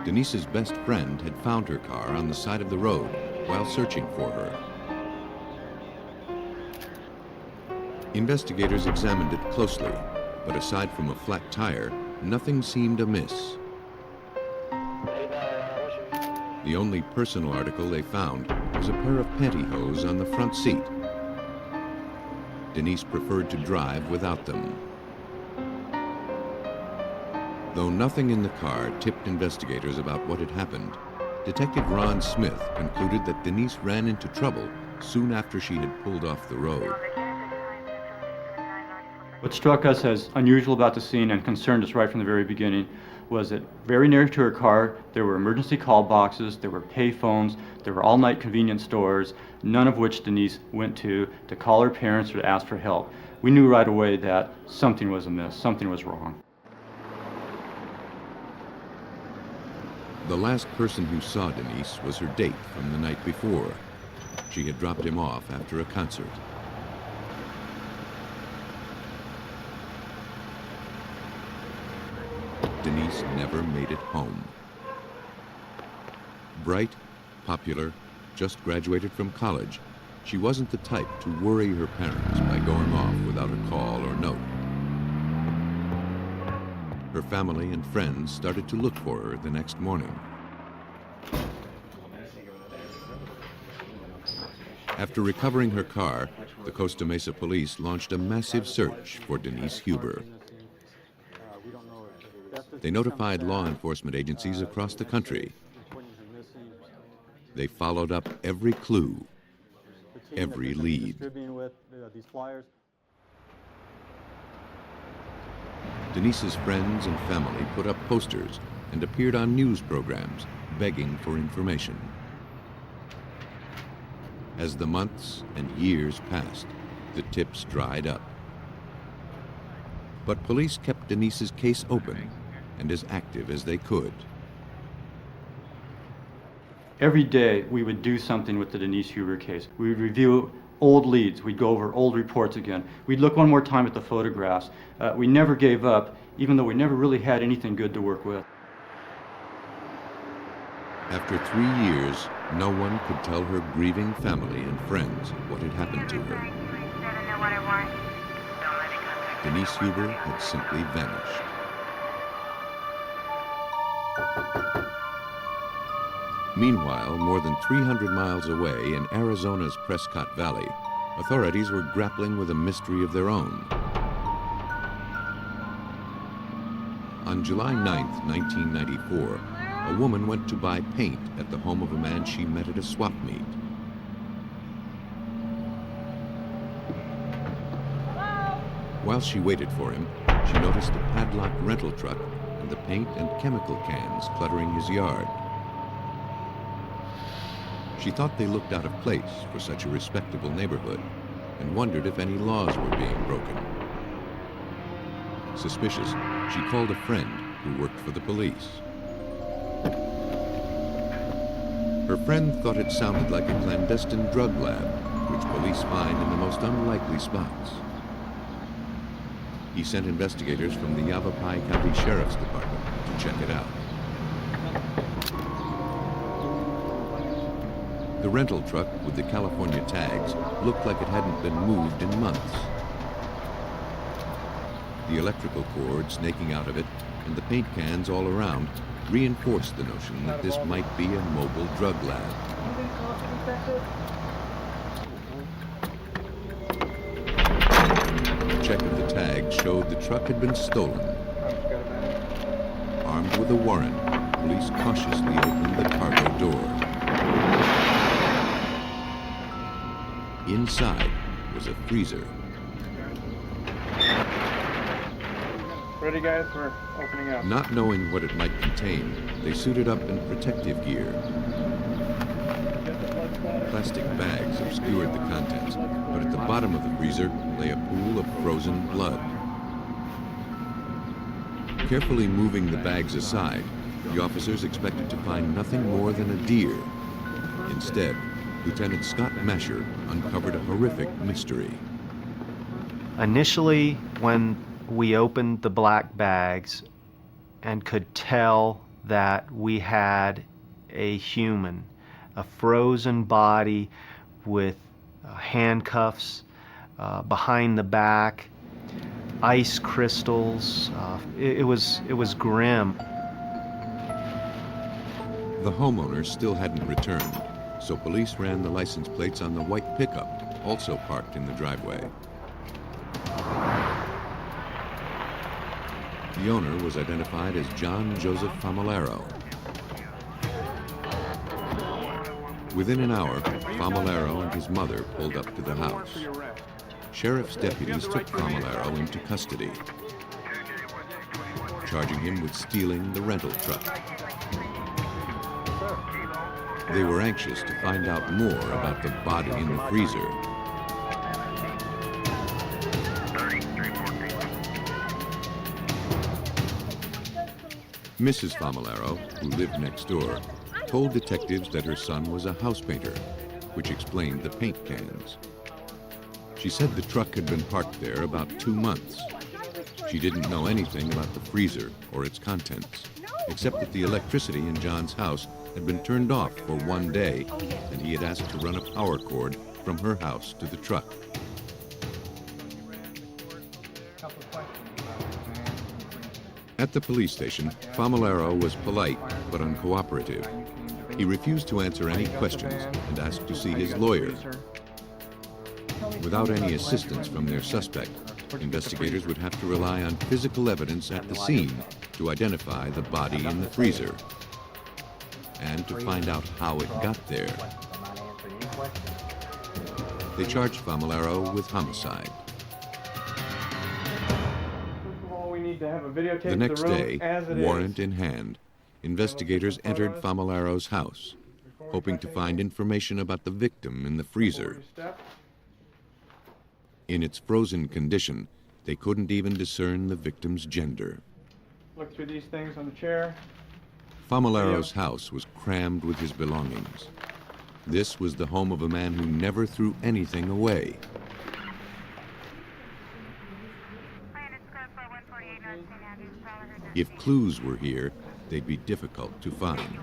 Denise's best friend had found her car on the side of the road while searching for her. Investigators examined it closely, but aside from a flat tire, nothing seemed amiss. The only personal article they found was a pair of pantyhose on the front seat. Denise preferred to drive without them. Though nothing in the car tipped investigators about what had happened, Detective Ron Smith concluded that Denise ran into trouble soon after she had pulled off the road. What struck us as unusual about the scene and concerned us right from the very beginning was that very near to her car, there were emergency call boxes, there were pay phones, there were all-night convenience stores, none of which Denise went to call her parents or to ask for help. We knew right away that something was amiss, something was wrong. The last person who saw Denise was her date from the night before. She had dropped him off after a concert. Denise never made it home. Bright, popular, just graduated from college, she wasn't the type to worry her parents by going off without a call or note. Her family and friends started to look for her the next morning. After recovering her car, the Costa Mesa police launched a massive search for Denise Huber. They notified law enforcement agencies across the country. They followed up every clue, every lead. Denise's friends and family put up posters and appeared on news programs begging for information. As the months and years passed, the tips dried up. But police kept Denise's case open and as active as they could. Every day we would do something with the Denise Huber case. We would review old leads, we'd go over old reports again. We'd look one more time at the photographs. We never gave up, even though we never really had anything good to work with. After 3 years, no one could tell her grieving family and friends what had happened to her. Denise Huber had simply vanished. Meanwhile, more than 300 miles away in Arizona's Prescott Valley, authorities were grappling with a mystery of their own. On July 9th, 1994, a woman went to buy paint at the home of a man she met at a swap meet. While she waited for him, she noticed a padlocked rental truck and the paint and chemical cans cluttering his yard. She thought they looked out of place for such a respectable neighborhood and wondered if any laws were being broken. Suspicious, she called a friend who worked for the police. Her friend thought it sounded like a clandestine drug lab, which police find in the most unlikely spots. He sent investigators from the Yavapai County Sheriff's Department to check it out. The rental truck with the California tags looked like it hadn't been moved in months. The electrical cord snaking out of it and the paint cans all around reinforced the notion that this might be a mobile drug lab. A check of the tag showed the truck had been stolen. Armed with a warrant, police cautiously opened the cargo door. Inside was a freezer. Ready, guys? We're opening up. Not knowing what it might contain, they suited up in protective gear. Plastic bags obscured the contents, but at the bottom of the freezer lay a pool of frozen blood. Carefully moving the bags aside, the officers expected to find nothing more than a deer. Instead, Lieutenant Scott Masher uncovered a horrific mystery. Initially, when we opened the black bags and could tell that we had a human, a frozen body with handcuffs behind the back, ice crystals. It was grim. The homeowner still hadn't returned, so police ran the license plates on the white pickup, also parked in the driveway. The owner was identified as John Joseph Famolaro. Within an hour, Famolaro and his mother pulled up to the house. sheriff's deputies took Famularo into custody, charging him with stealing the rental truck. They were anxious to find out more about the body in the freezer. Mrs. Famularo, who lived next door, told detectives that her son was a house painter, which explained the paint cans. She said the truck had been parked there about 2 months. She didn't know anything about the freezer or its contents, except that the electricity in John's house had been turned off for 1 day, and he had asked to run a power cord from her house to the truck. At the police station, Famularo was polite but uncooperative. He refused to answer any questions and asked to see his lawyer. Without any assistance from their suspect, investigators would have to rely on physical evidence at the scene to identify the body in the freezer and to find out how it got there. They charged Famularo with homicide. The next day, warrant in hand, investigators entered Famularo's house, hoping to find information about the victim in the freezer. In its frozen condition, they couldn't even discern the victim's gender. Look through these things on the chair. Famularo's house was crammed with his belongings. This was the home of a man who never threw anything away. If clues were here, they'd be difficult to find.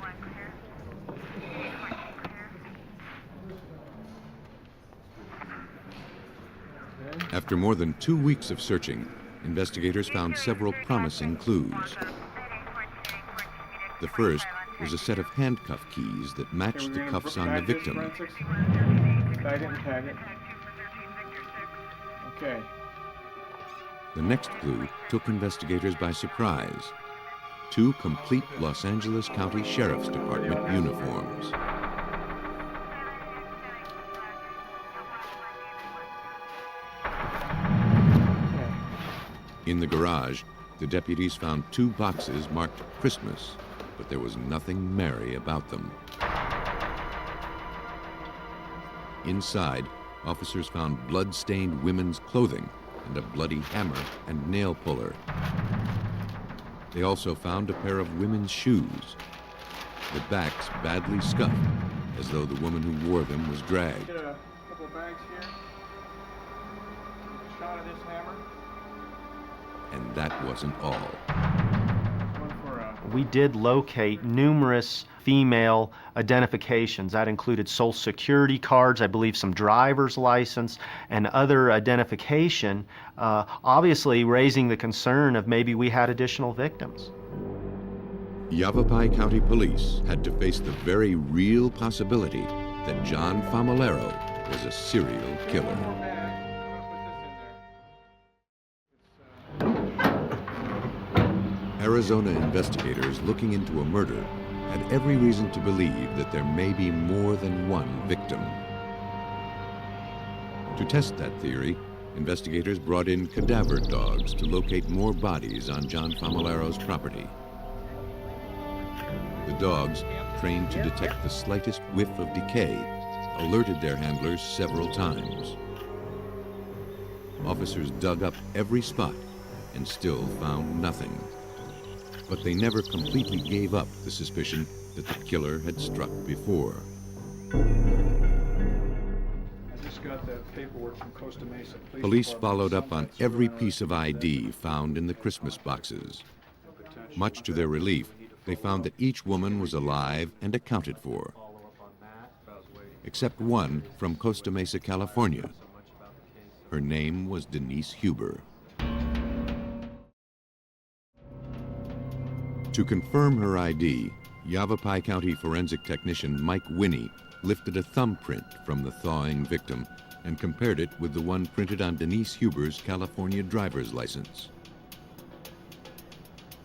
After more than 2 weeks of searching, investigators found several promising clues. The first was a set of handcuff keys that matched the cuffs on the victim. Bag it and tag it. Okay. The next clue took investigators by surprise. 2 complete Los Angeles County Sheriff's Department uniforms. In the garage, the deputies found 2 boxes marked Christmas, but there was nothing merry about them. Inside, officers found blood-stained women's clothing and a bloody hammer and nail puller. They also found a pair of women's shoes, the backs badly scuffed, as though the woman who wore them was dragged. Get a couple of bags here. Shot of this hammer. And that wasn't all. We did locate numerous female identifications. That included Social Security cards, I believe some driver's license, and other identification, obviously raising the concern of maybe we had additional victims. Yavapai County Police had to face the very real possibility that John Famularo was a serial killer. Arizona investigators looking into a murder had every reason to believe that there may be more than one victim. To test that theory, investigators brought in cadaver dogs to locate more bodies on John Famularo's property. The dogs, trained to detect the slightest whiff of decay, alerted their handlers several times. Officers dug up every spot and still found nothing. But they never completely gave up the suspicion that the killer had struck before. I just got the paperwork from Costa Mesa Police followed up on every piece of ID found in the Christmas boxes. Much to their relief, they found that each woman was alive and accounted for, except one from Costa Mesa, California. Her name was Denise Huber. To confirm her ID, Yavapai County forensic technician Mike Winnie lifted a thumbprint from the thawing victim and compared it with the one printed on Denise Huber's California driver's license.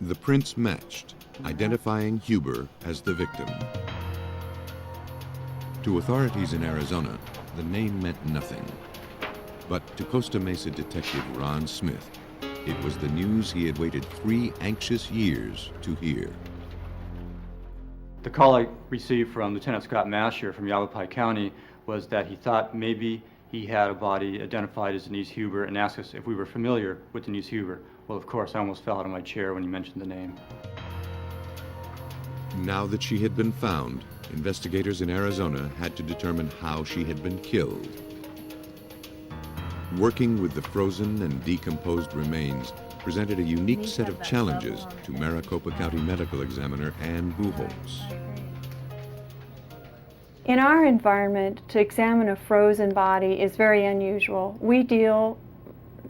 The prints matched, identifying Huber as the victim. To authorities in Arizona, the name meant nothing. But to Costa Mesa detective Ron Smith, it was the news he had waited 3 anxious years to hear. The call I received from Lieutenant Scott Masher from Yavapai County was that he thought maybe he had a body identified as Denise Huber and asked us if we were familiar with Denise Huber. Well, of course, I almost fell out of my chair when he mentioned the name. Now that she had been found, investigators in Arizona had to determine how she had been killed. Working with the frozen and decomposed remains presented a unique set of challenges to Maricopa County Medical Examiner Ann Buchholz. In our environment, to examine a frozen body is very unusual. We deal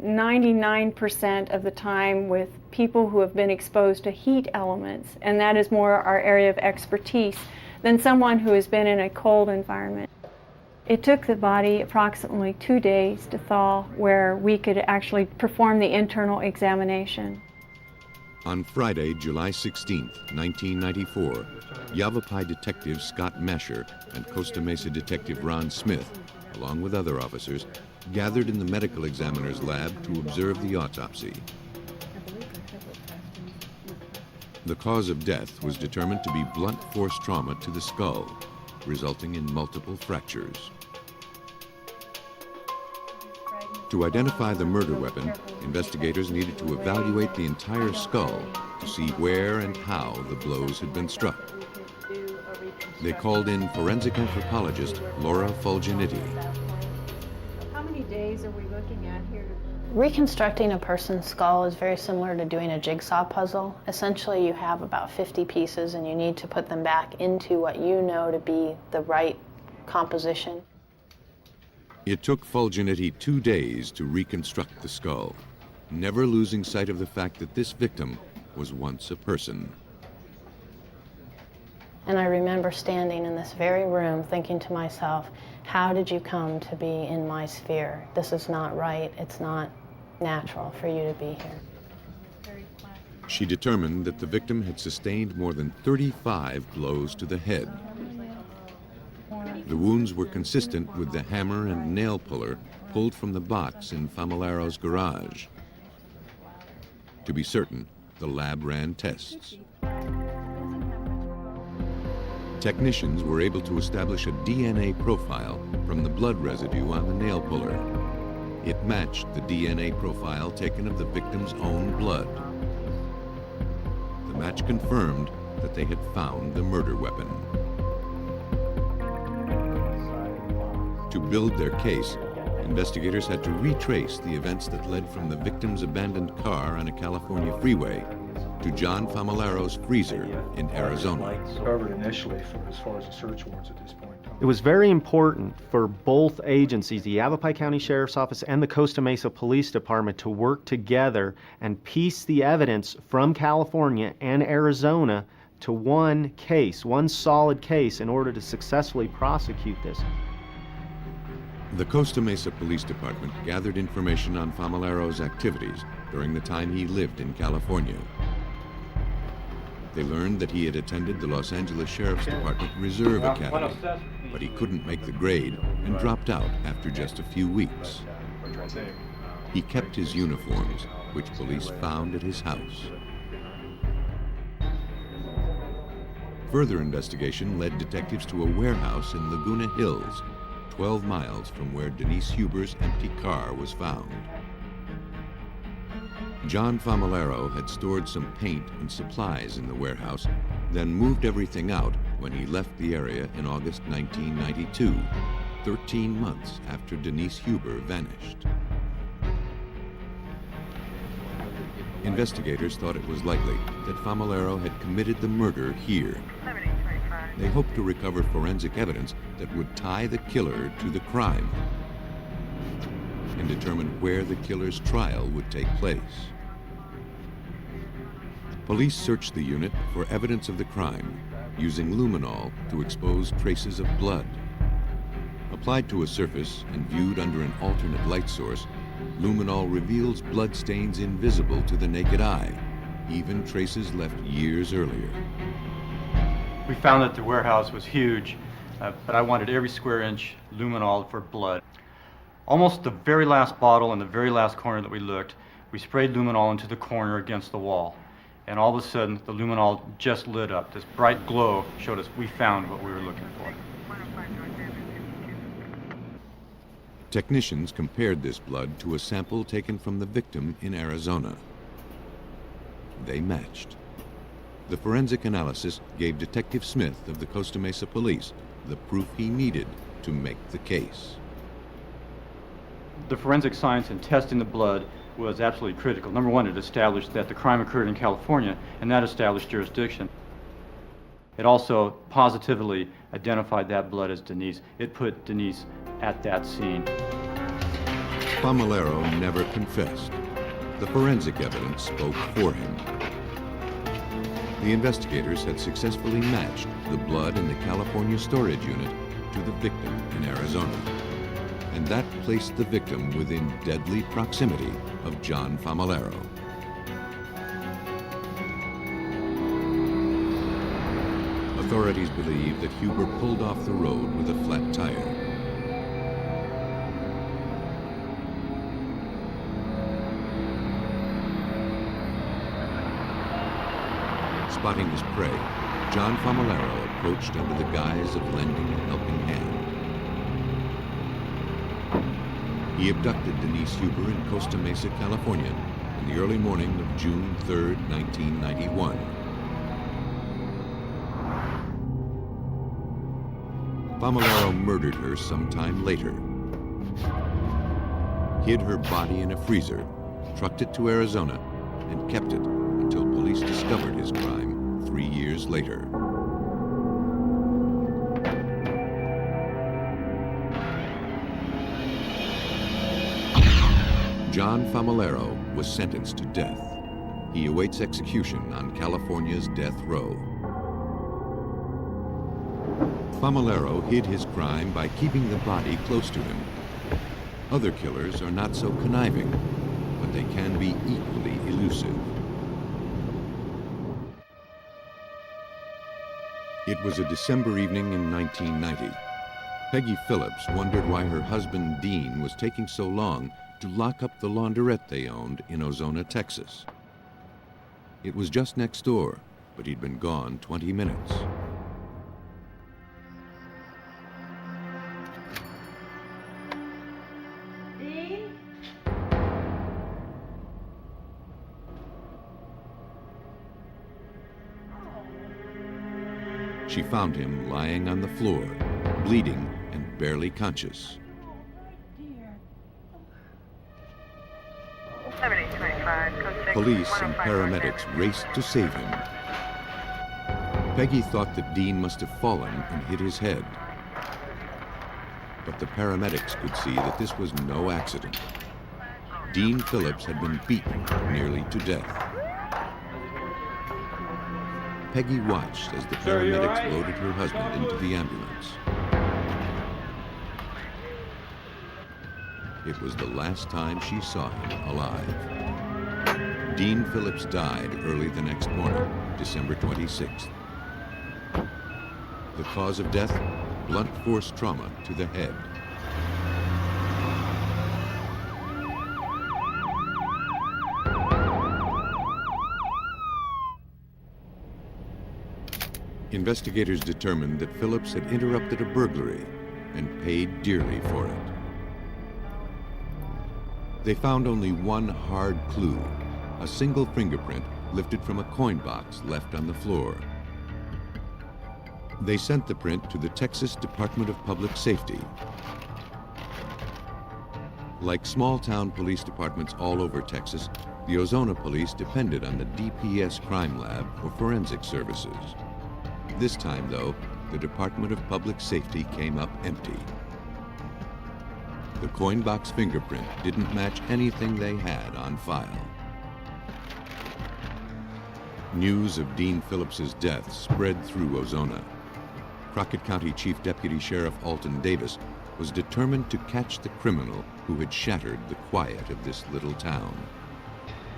99% of the time with people who have been exposed to heat elements, and that is more our area of expertise than someone who has been in a cold environment. It took the body approximately 2 days to thaw where we could actually perform the internal examination. On Friday, July 16, 1994, Yavapai detective Scott Masher and Costa Mesa detective Ron Smith, along with other officers, gathered in the medical examiner's lab to observe the autopsy. The cause of death was determined to be blunt force trauma to the skull, resulting in multiple fractures. To identify the murder weapon, investigators needed to evaluate the entire skull to see where and how the blows had been struck. They called in forensic anthropologist Laura Fulginitti. How many days are we looking at here? Reconstructing a person's skull is very similar to doing a jigsaw puzzle. Essentially, you have about 50 pieces and you need to put them back into what you know to be the right composition. It took Fulginitti 2 days to reconstruct the skull, never losing sight of the fact that this victim was once a person. And I remember standing in this very room thinking to myself, how did you come to be in my sphere? This is not right. It's not natural for you to be here. She determined that the victim had sustained more than 35 blows to the head. The wounds were consistent with the hammer and nail puller pulled from the box in Familaro's garage. To be certain, the lab ran tests. Technicians were able to establish a DNA profile from the blood residue on the nail puller. It matched the DNA profile taken of the victim's own blood. The match confirmed that they had found the murder weapon. To build their case, investigators had to retrace the events that led from the victim's abandoned car on a California freeway to John Familaro's freezer in Arizona. Covered initially as far as the search warrants at this point. It was very important for both agencies, the Yavapai County Sheriff's Office and the Costa Mesa Police Department, to work together and piece the evidence from California and Arizona to one case, one solid case, in order to successfully prosecute this. The Costa Mesa Police Department gathered information on Familaro's activities during the time he lived in California. They learned that he had attended the Los Angeles Sheriff's Department Reserve Academy, but he couldn't make the grade and dropped out after just a few weeks. He kept his uniforms, which police found at his house. Further investigation led detectives to a warehouse in Laguna Hills, 12 miles from where Denise Huber's empty car was found. John Familaro had stored some paint and supplies in the warehouse, then moved everything out when he left the area in August 1992, 13 months after Denise Huber vanished. Investigators thought it was likely that Familaro had committed the murder here. They hoped to recover forensic evidence that would tie the killer to the crime and determine where the killer's trial would take place. Police searched the unit for evidence of the crime, using luminol to expose traces of blood. Applied to a surface and viewed under an alternate light source, luminol reveals blood stains invisible to the naked eye, even traces left years earlier. We found that the warehouse was huge, but I wanted every square inch luminol for blood. Almost the very last bottle in the very last corner that we looked, we sprayed luminol into the corner against the wall. And all of a sudden, the luminol just lit up. This bright glow showed us we found what we were looking for. Technicians compared this blood to a sample taken from the victim in Arizona. They matched. The forensic analysis gave Detective Smith of the Costa Mesa Police the proof he needed to make the case. The forensic science in testing the blood was absolutely critical. Number one, it established that the crime occurred in California, and that established jurisdiction. It also positively identified that blood as Denise. It put Denise at that scene. Famolero never confessed. The forensic evidence spoke for him. The investigators had successfully matched the blood in the California storage unit to the victim in Arizona. And that placed the victim within deadly proximity of John Famolero. Authorities believe that Huber pulled off the road with a flat tire. Spotting his prey, John Famolero approached under the guise of lending a helping hand. He abducted Denise Huber in Costa Mesa, California, in the early morning of June 3, 1991. Famolero murdered her sometime later, hid her body in a freezer, trucked it to Arizona, and kept it until police discovered his crime 3 years later. John Famolero was sentenced to death. He awaits execution on California's death row. Famolero hid his crime by keeping the body close to him. Other killers are not so conniving, but they can be equally elusive. It was a December evening in 1990. Peggy Phillips wondered why her husband Dean was taking so long to lock up the laundrette they owned in Ozona, Texas. It was just next door, but he'd been gone 20 minutes. Dean? She found him lying on the floor, bleeding and barely conscious. Police and paramedics raced to save him. Peggy thought that Dean must have fallen and hit his head. But the paramedics could see that this was no accident. Dean Phillips had been beaten nearly to death. Peggy watched as the paramedics loaded her husband into the ambulance. It was the last time she saw him alive. Dean Phillips died early the next morning, December 26th. The cause of death? Blunt force trauma to the head. Investigators determined that Phillips had interrupted a burglary and paid dearly for it. They found only one hard clue, a single fingerprint lifted from a coin box left on the floor. They sent the print to the Texas Department of Public Safety. Like small-town police departments all over Texas, the Ozona police depended on the DPS crime lab for forensic services. This time, though, the Department of Public Safety came up empty. The coin box fingerprint didn't match anything they had on file. News of Dean Phillips's death spread through Ozona. Crockett County Chief Deputy Sheriff Alton Davis was determined to catch the criminal who had shattered the quiet of this little town.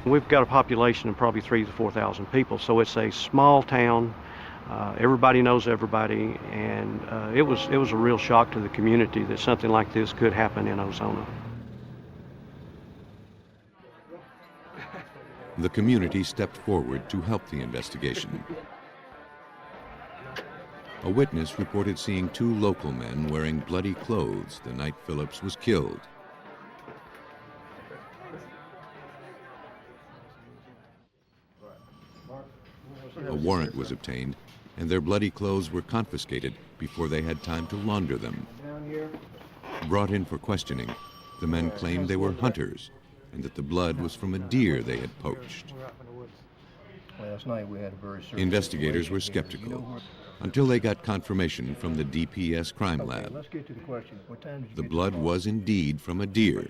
We've got a population of probably 3,000 to 4,000 people, so it's a small town. Everybody knows everybody, and it was a real shock to the community that something like this could happen in Ozona. The community stepped forward to help the investigation. A witness reported seeing 2 local men wearing bloody clothes the night Phillips was killed. A warrant was obtained, and their bloody clothes were confiscated before they had time to launder them. Brought in for questioning, the men claimed they were hunters and that the blood was from a deer they had poached. Last night we had a very serious Investigators were skeptical until they got confirmation from the DPS crime lab. Let's get to the question. What time did you The get blood was indeed from a deer,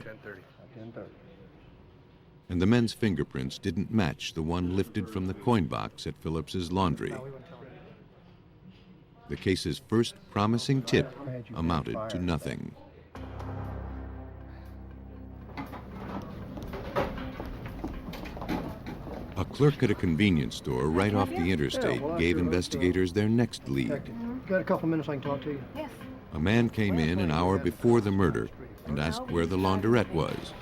10:30. and the men's fingerprints didn't match the one lifted from the coin box at Phillips's laundry. The case's first promising tip amounted to nothing. A clerk at a convenience store right off the interstate gave investigators their next lead. Got a couple minutes I can talk to you? Yes. A man came in an hour before the murder and asked where the launderette was.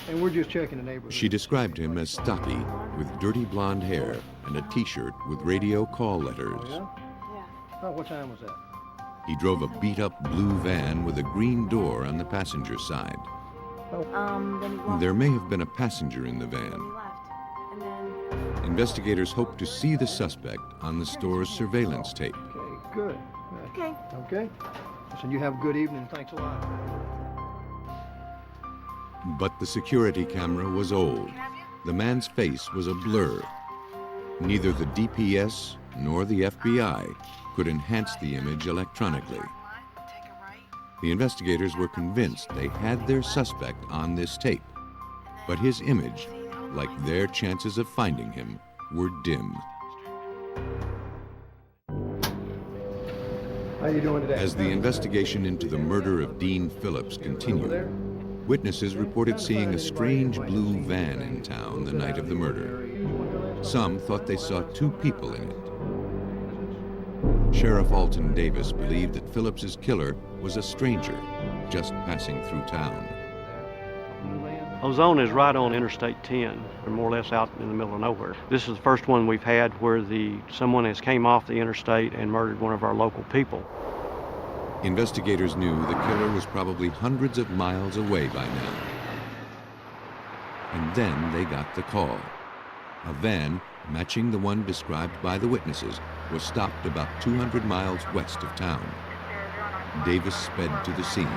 And we're just checking the neighborhood. She described him as stocky, with dirty blonde hair and a t-shirt with radio call letters. Oh, yeah? Oh, what time was that? He drove a beat-up blue van with a green door on the passenger side. There may have been a passenger in the van. Investigators hope to see the suspect on the store's surveillance tape. Okay, good. Okay. Okay. Listen, you have a good evening. Thanks a lot. But the security camera was old. The man's face was a blur. Neither the DPS nor the FBI could enhance the image electronically. The investigators were convinced they had their suspect on this tape, but his image, like their chances of finding him, were dim. How you doing today? As the investigation into the murder of Dean Phillips continued, witnesses reported seeing a strange blue van in town the night of the murder. Some thought they saw 2 people in it. Sheriff Alton Davis believed that Phillips's killer was a stranger just passing through town. Ozona is right on Interstate 10, or more or less out in the middle of nowhere. This is the first one we've had where someone has came off the interstate and murdered one of our local people. Investigators knew the killer was probably hundreds of miles away by now. And then they got the call. A van, matching the one described by the witnesses, was stopped about 200 miles west of town. Davis sped to the scene.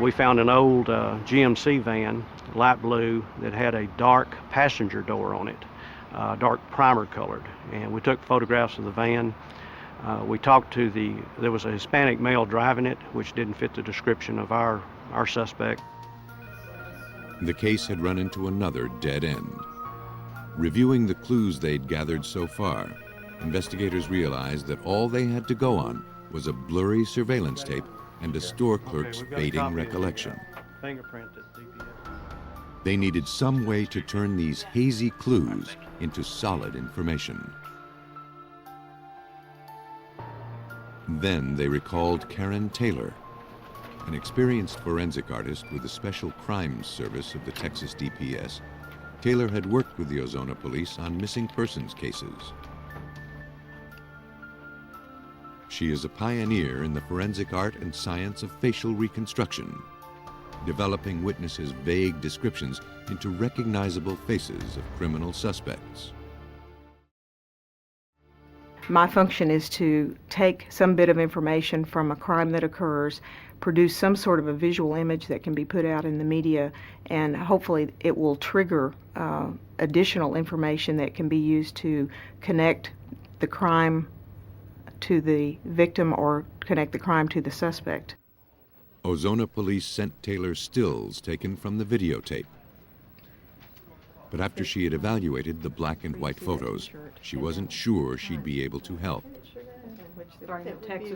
We found an old GMC van, light blue, that had a dark passenger door on it, dark primer colored. And we took photographs of the van. We talked to there was a Hispanic male driving it, which didn't fit the description of our suspect. The case had run into another dead end. Reviewing the clues they'd gathered so far, investigators realized that all they had to go on was a blurry surveillance tape and a store clerk's fading recollection. They needed some way to turn these hazy clues into solid information. Then they recalled Karen Taylor, an experienced forensic artist with the Special Crimes Service of the Texas DPS. Taylor had worked with the Ozona police on missing persons cases. She is a pioneer in the forensic art and science of facial reconstruction, developing witnesses' vague descriptions into recognizable faces of criminal suspects. My function is to take some bit of information from a crime that occurs, produce some sort of a visual image that can be put out in the media, and hopefully it will trigger additional information that can be used to connect the crime to the victim or connect the crime to the suspect. Ozona police sent Taylor stills taken from the videotape. But after she had evaluated the black and white photos, she wasn't sure she'd be able to help.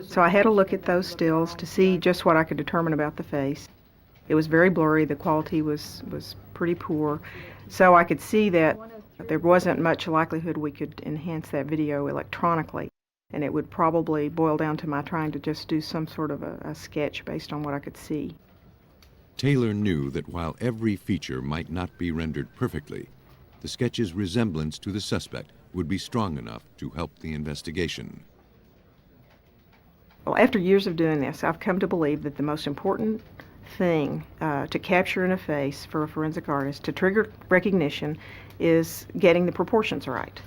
So I had a look at those stills to see just what I could determine about the face. It was very blurry, the quality was pretty poor. So I could see that There wasn't much likelihood we could enhance that video electronically, and it would probably boil down to my trying to just do some sort of a sketch based on what I could see. Taylor knew that while every feature might not be rendered perfectly, the sketch's resemblance to the suspect would be strong enough to help the investigation. Well, after years of doing this, I've come to believe that the most important thing to capture in a face for a forensic artist to trigger recognition is getting the proportions right.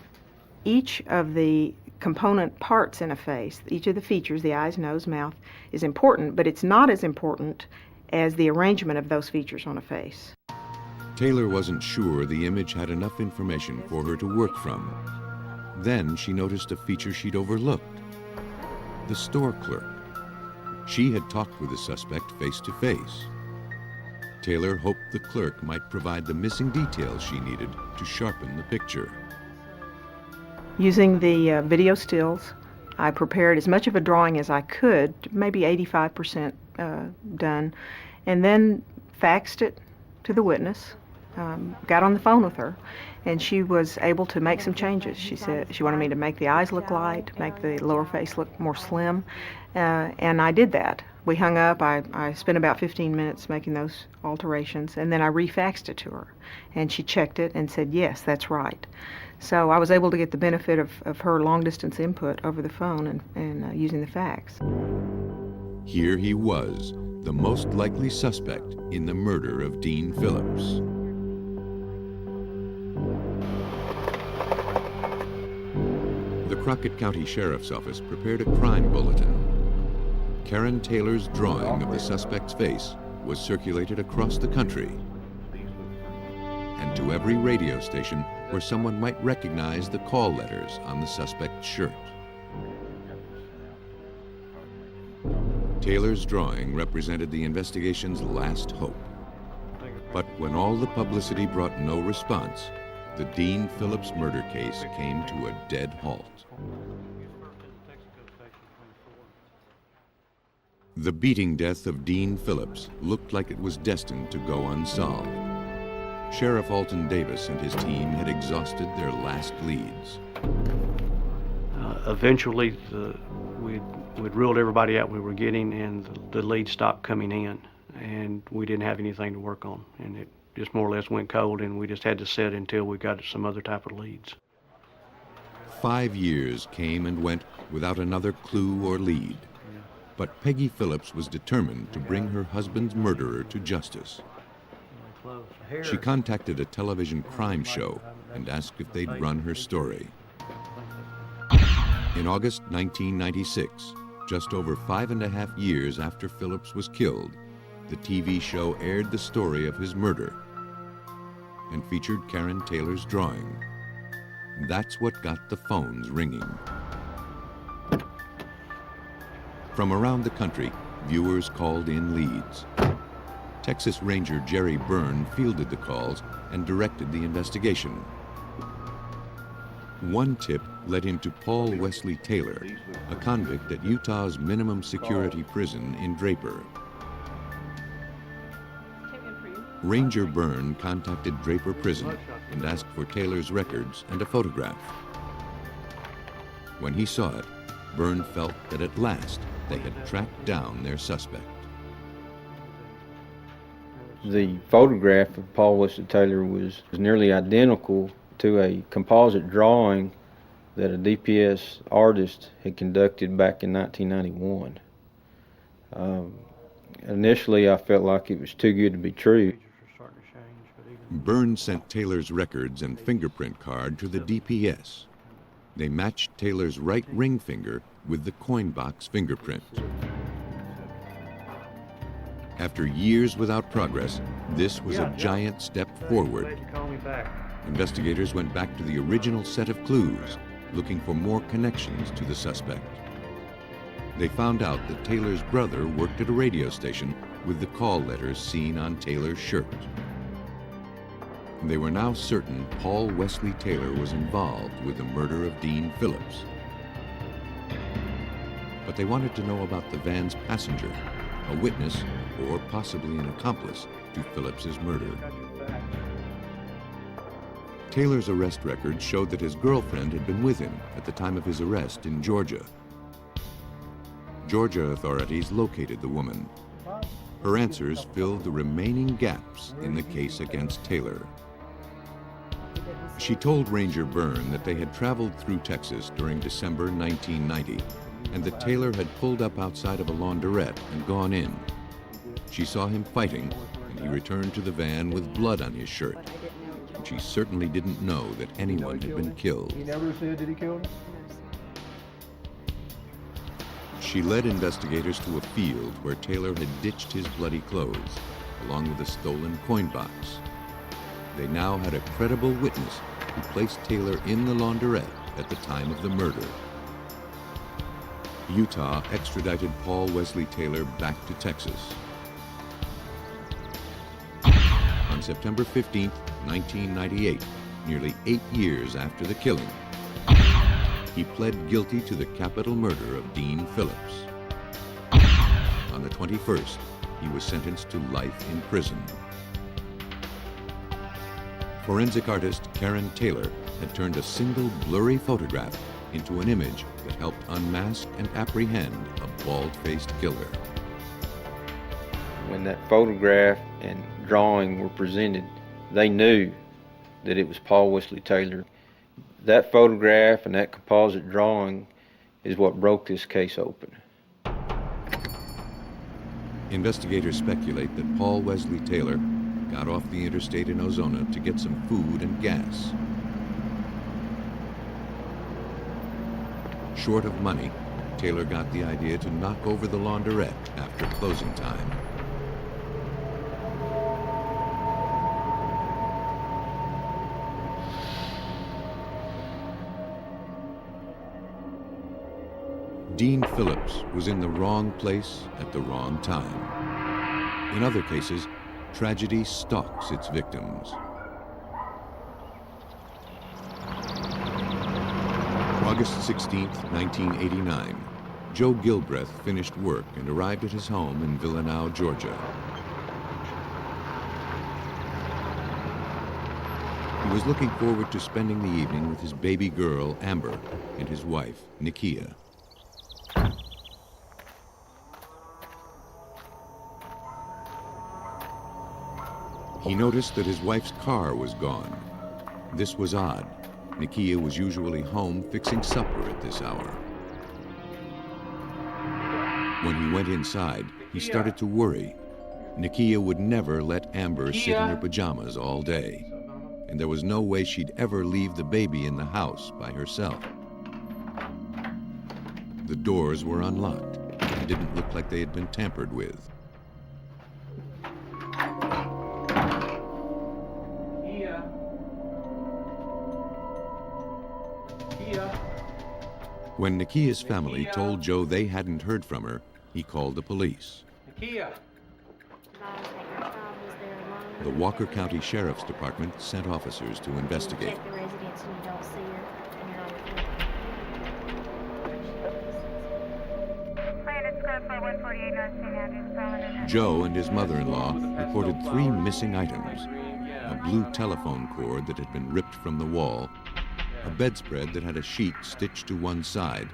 Each of the component parts in a face, each of the features, the eyes, nose, mouth, is important, but it's not as important as the arrangement of those features on a face. Taylor wasn't sure the image had enough information for her to work from. Then she noticed a feature she'd overlooked: the store clerk. She had talked with the suspect face to face. Taylor hoped the clerk might provide the missing details she needed to sharpen the picture. Using the video stills, I prepared as much of a drawing as I could, maybe 85% done, and then faxed it to the witness. Got on the phone with her, and she was able to make some changes. She said she wanted me to make the eyes look light, make the lower face look more slim, and I did that. We hung up. I spent about 15 minutes making those alterations, and then I refaxed it to her, and she checked it and said, yes, that's right. So I was able to get the benefit of her long-distance input over the phone and using the fax. Here he was, the most likely suspect in the murder of Dean Phillips. The Crockett County Sheriff's Office prepared a crime bulletin. Karen Taylor's drawing of the suspect's face was circulated across the country and to every radio station where someone might recognize the call letters on the suspect's shirt. Taylor's drawing represented the investigation's last hope. But when all the publicity brought no response, the Dean Phillips murder case came to a dead halt. The beating death of Dean Phillips looked like it was destined to go unsolved. Sheriff Alton Davis and his team had exhausted their last leads. Eventually, we'd ruled everybody out we were getting, and the leads stopped coming in, and we didn't have anything to work on, and it just more or less went cold, and we just had to sit until we got some other type of leads. 5 years came and went without another clue or lead. But Peggy Phillips was determined to bring her husband's murderer to justice. She contacted a television crime show and asked if they'd run her story. In August 1996, just over 5.5 years after Phillips was killed, the TV show aired the story of his murder and featured Karen Taylor's drawing. That's what got the phones ringing. From around the country, viewers called in leads. Texas Ranger Jerry Byrne fielded the calls and directed the investigation. One tip led him to Paul Wesley Taylor, a convict at Utah's minimum security prison in Draper. Ranger Byrne contacted Draper Prison and asked for Taylor's records and a photograph. When he saw it, Byrne felt that at last they had tracked down their suspect. The photograph of Paul Wesley Taylor was nearly identical to a composite drawing that a DPS artist had conducted back in 1991. Initially, I felt like it was too good to be true. Byrne sent Taylor's records and fingerprint card to the DPS. They matched Taylor's right ring finger with the coin box fingerprint. After years without progress, this was a giant step forward. Investigators went back to the original set of clues, looking for more connections to the suspect. They found out that Taylor's brother worked at a radio station with the call letters seen on Taylor's shirt. They were now certain Paul Wesley Taylor was involved with the murder of Dean Phillips. But they wanted to know about the van's passenger, a witness, or possibly an accomplice to Phillips's murder. Taylor's arrest record showed that his girlfriend had been with him at the time of his arrest in Georgia. Georgia authorities located the woman. Her answers filled the remaining gaps in the case against Taylor. She told Ranger Byrne that they had traveled through Texas during December 1990 and that Taylor had pulled up outside of a laundrette and gone in. She saw him fighting, and he returned to the van with blood on his shirt. And she certainly didn't know that anyone had been killed. He never said that he killed him? She led investigators to a field where Taylor had ditched his bloody clothes, along with a stolen coin box. They now had a credible witness who placed Taylor in the laundrette at the time of the murder. Utah extradited Paul Wesley Taylor back to Texas. On September 15, 1998, nearly 8 years after the killing, he pled guilty to the capital murder of Dean Phillips. On the 21st, he was sentenced to life in prison. Forensic artist Karen Taylor had turned a single blurry photograph into an image that helped unmask and apprehend a bald-faced killer. When that photograph and drawing were presented, they knew that it was Paul Wesley Taylor. That photograph and that composite drawing is what broke this case open. Investigators speculate that Paul Wesley Taylor got off the interstate in Ozona to get some food and gas. Short of money, Taylor got the idea to knock over the laundrette after closing time. Dean Phillips was in the wrong place at the wrong time. In other cases, tragedy stalks its victims. August 16, 1989, Joe Gilbreth finished work and arrived at his home in Villanau, Georgia. He was looking forward to spending the evening with his baby girl, Amber, and his wife, Nikia. He noticed that his wife's car was gone. This was odd. Nikia was usually home fixing supper at this hour. When he went inside, he started to worry. Nikia would never let Amber sit in her pajamas all day, and there was no way she'd ever leave the baby in the house by herself. The doors were unlocked and didn't look like they had been tampered with. When Nikia's family told Joe they hadn't heard from her, he called the police. Nikia. The Walker County Sheriff's Department sent officers to investigate. Check the residence and you don't see her, and you're on the floor. Joe and his mother-in-law reported 3 missing items: a blue telephone cord that had been ripped from the wall, a bedspread that had a sheet stitched to one side,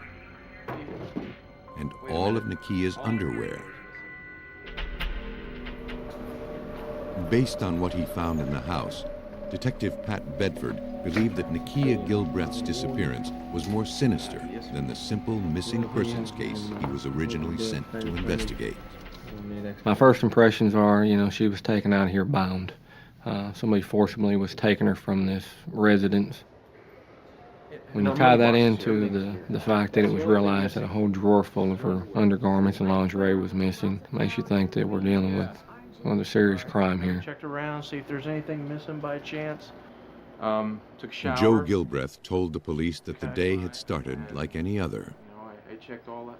and all of Nikia's underwear. Based on what he found in the house, Detective Pat Bedford believed that Nikia Gilbreth's disappearance was more sinister than the simple missing persons case he was originally sent to investigate. My first impressions are, she was taken out of here bound. Somebody forcibly was taking her from this residence. When you tie that into the fact that it was realized that a whole drawer full of her undergarments and lingerie was missing, it makes you think that we're dealing with another serious crime here. Checked around, see if there's anything missing by chance. Took a shower. Joe Gilbreth told the police that the day had started like any other. I checked all the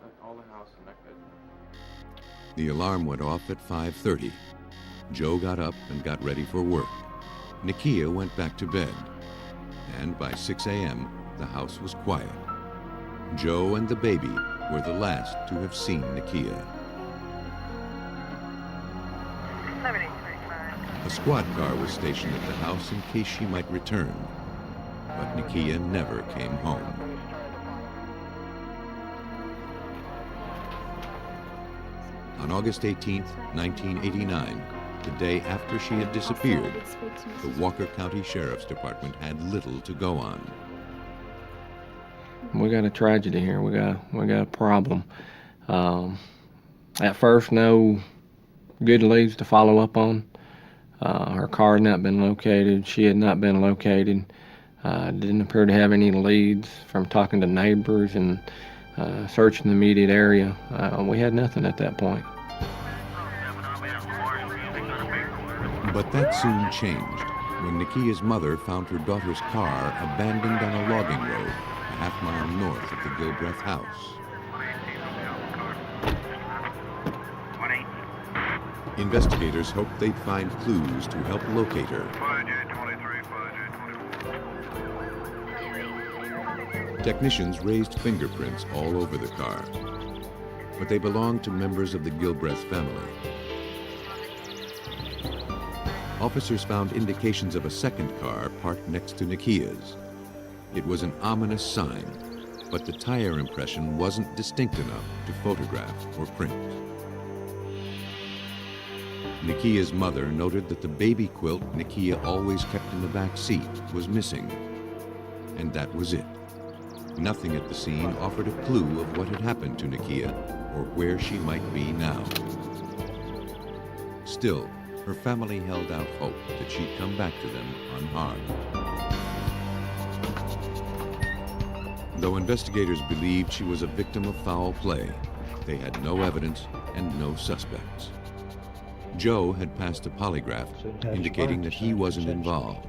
house and that could. The alarm went off at 5:30. Joe got up and got ready for work. Nikia went back to bed. And by 6 a.m., the house was quiet. Joe and the baby were the last to have seen Nikia. A squad car was stationed at the house in case she might return. but Nakia never came home. On August 18, 1989, the day after she had disappeared, the Walker County Sheriff's Department had little to go on. We got a tragedy here. We got a problem. At first, no good leads to follow up on. Her car had not been located. She had not been located. Didn't appear to have any leads from talking to neighbors and searching the immediate area. We had nothing at that point. But that soon changed when Nakia's mother found her daughter's car abandoned on a logging road a half-mile north of the Gilbreth house. Investigators hoped they'd find clues to help locate her. Technicians raised fingerprints all over the car, but they belonged to members of the Gilbreth family. Officers found indications of a second car parked next to Nakia's. It was an ominous sign, but the tire impression wasn't distinct enough to photograph or print. Nakia's mother noted that the baby quilt Nakia always kept in the back seat was missing. And that was it. Nothing at the scene offered a clue of what had happened to Nakia or where she might be now. Still, her family held out hope that she'd come back to them unharmed. Though investigators believed she was a victim of foul play, they had no evidence and no suspects. Joe had passed a polygraph indicating that he wasn't involved.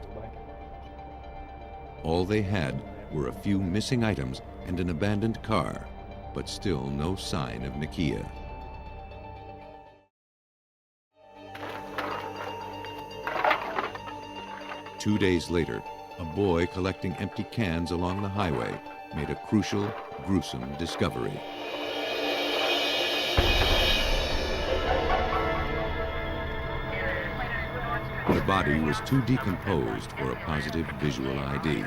All they had were a few missing items and an abandoned car, but still no sign of Nakia. Two days later, a boy collecting empty cans along the highway made a crucial, gruesome discovery. The body was too decomposed for a positive visual ID,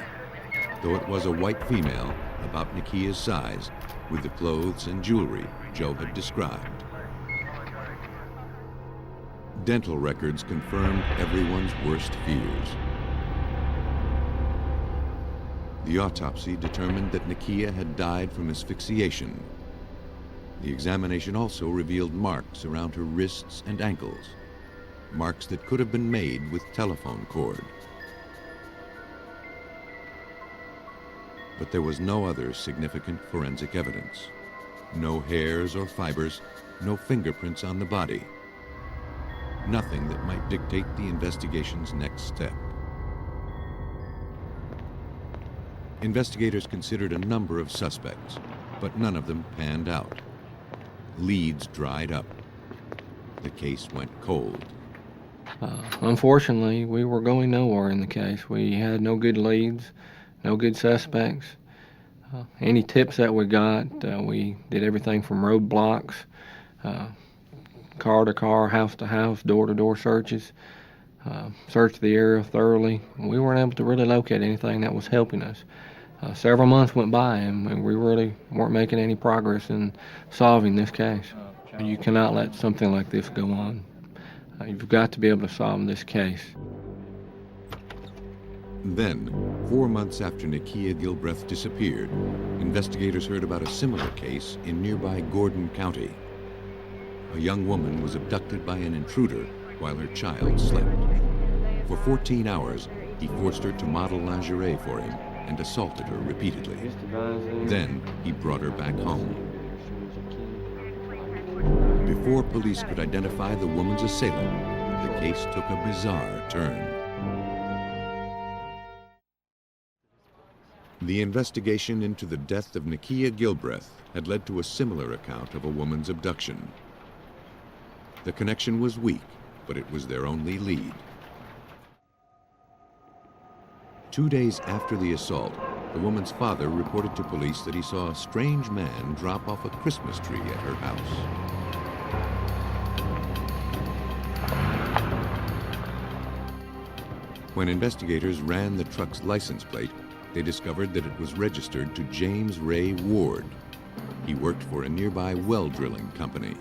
though it was a white female about Nakia's size with the clothes and jewelry Joe had described. Dental records confirmed everyone's worst fears. The autopsy determined that Nakia had died from asphyxiation. The examination also revealed marks around her wrists and ankles, marks that could have been made with telephone cord. But there was no other significant forensic evidence. No hairs or fibers, no fingerprints on the body. Nothing that might dictate the investigation's next step. Investigators considered a number of suspects, but none of them panned out. Leads dried up. The case went cold. Unfortunately, we were going nowhere in the case. We had no good leads, no good suspects. Any tips that we got, we did everything from roadblocks, car to car, house to house, door to door searches, searched the area thoroughly. We weren't able to really locate anything that was helping us. Several months went by and we really weren't making any progress in solving this case. You cannot let something like this go on. You've got to be able to solve this case. Then, 4 months after Nakia Gilbreth disappeared, investigators heard about a similar case in nearby Gordon County. A young woman was abducted by an intruder while her child slept. For 14 hours, he forced her to model lingerie for him and assaulted her repeatedly. Then, he brought her back home. Before police could identify the woman's assailant, the case took a bizarre turn. The investigation into the death of Nakia Gilbreth had led to a similar account of a woman's abduction. The connection was weak, but it was their only lead. 2 days after the assault, the woman's father reported to police that he saw a strange man drop off a Christmas tree at her house. When investigators ran the truck's license plate, they discovered that it was registered to James Ray Ward. He worked for a nearby well drilling company.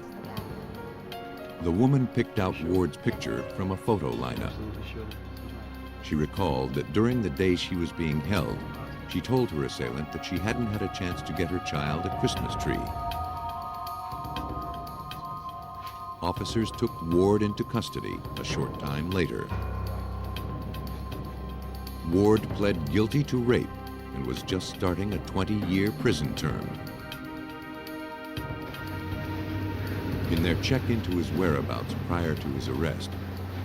The woman picked out Ward's picture from a photo lineup. She recalled that during the day she was being held, she told her assailant that she hadn't had a chance to get her child a Christmas tree. Officers took Ward into custody a short time later. Ward pled guilty to rape and was just starting a 20-year prison term. In their check into his whereabouts prior to his arrest,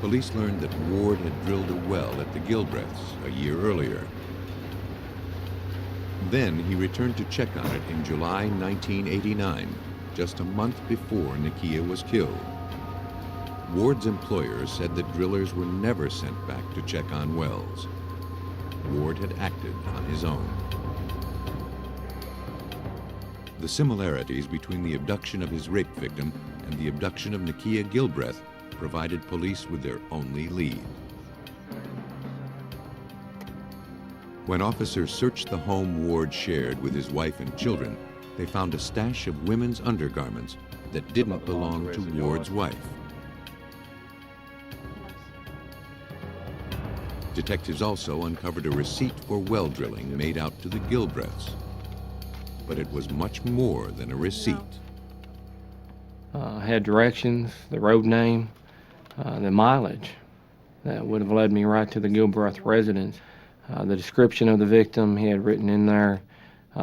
police learned that Ward had drilled a well at the Gilbreths a year earlier. Then he returned to check on it in July 1989, just a month before Nakia was killed. Ward's employers said that drillers were never sent back to check on wells. Ward had acted on his own. The similarities between the abduction of his rape victim and the abduction of Nakia Gilbreth provided police with their only lead. When officers searched the home Ward shared with his wife and children, they found a stash of women's undergarments that didn't belong to Ward's wife. Detectives also uncovered a receipt for well drilling made out to the Gilbreths. But it was much more than a receipt. Had directions, the road name, the mileage that would have led me right to the Gilbreth residence. The description of the victim he had written in there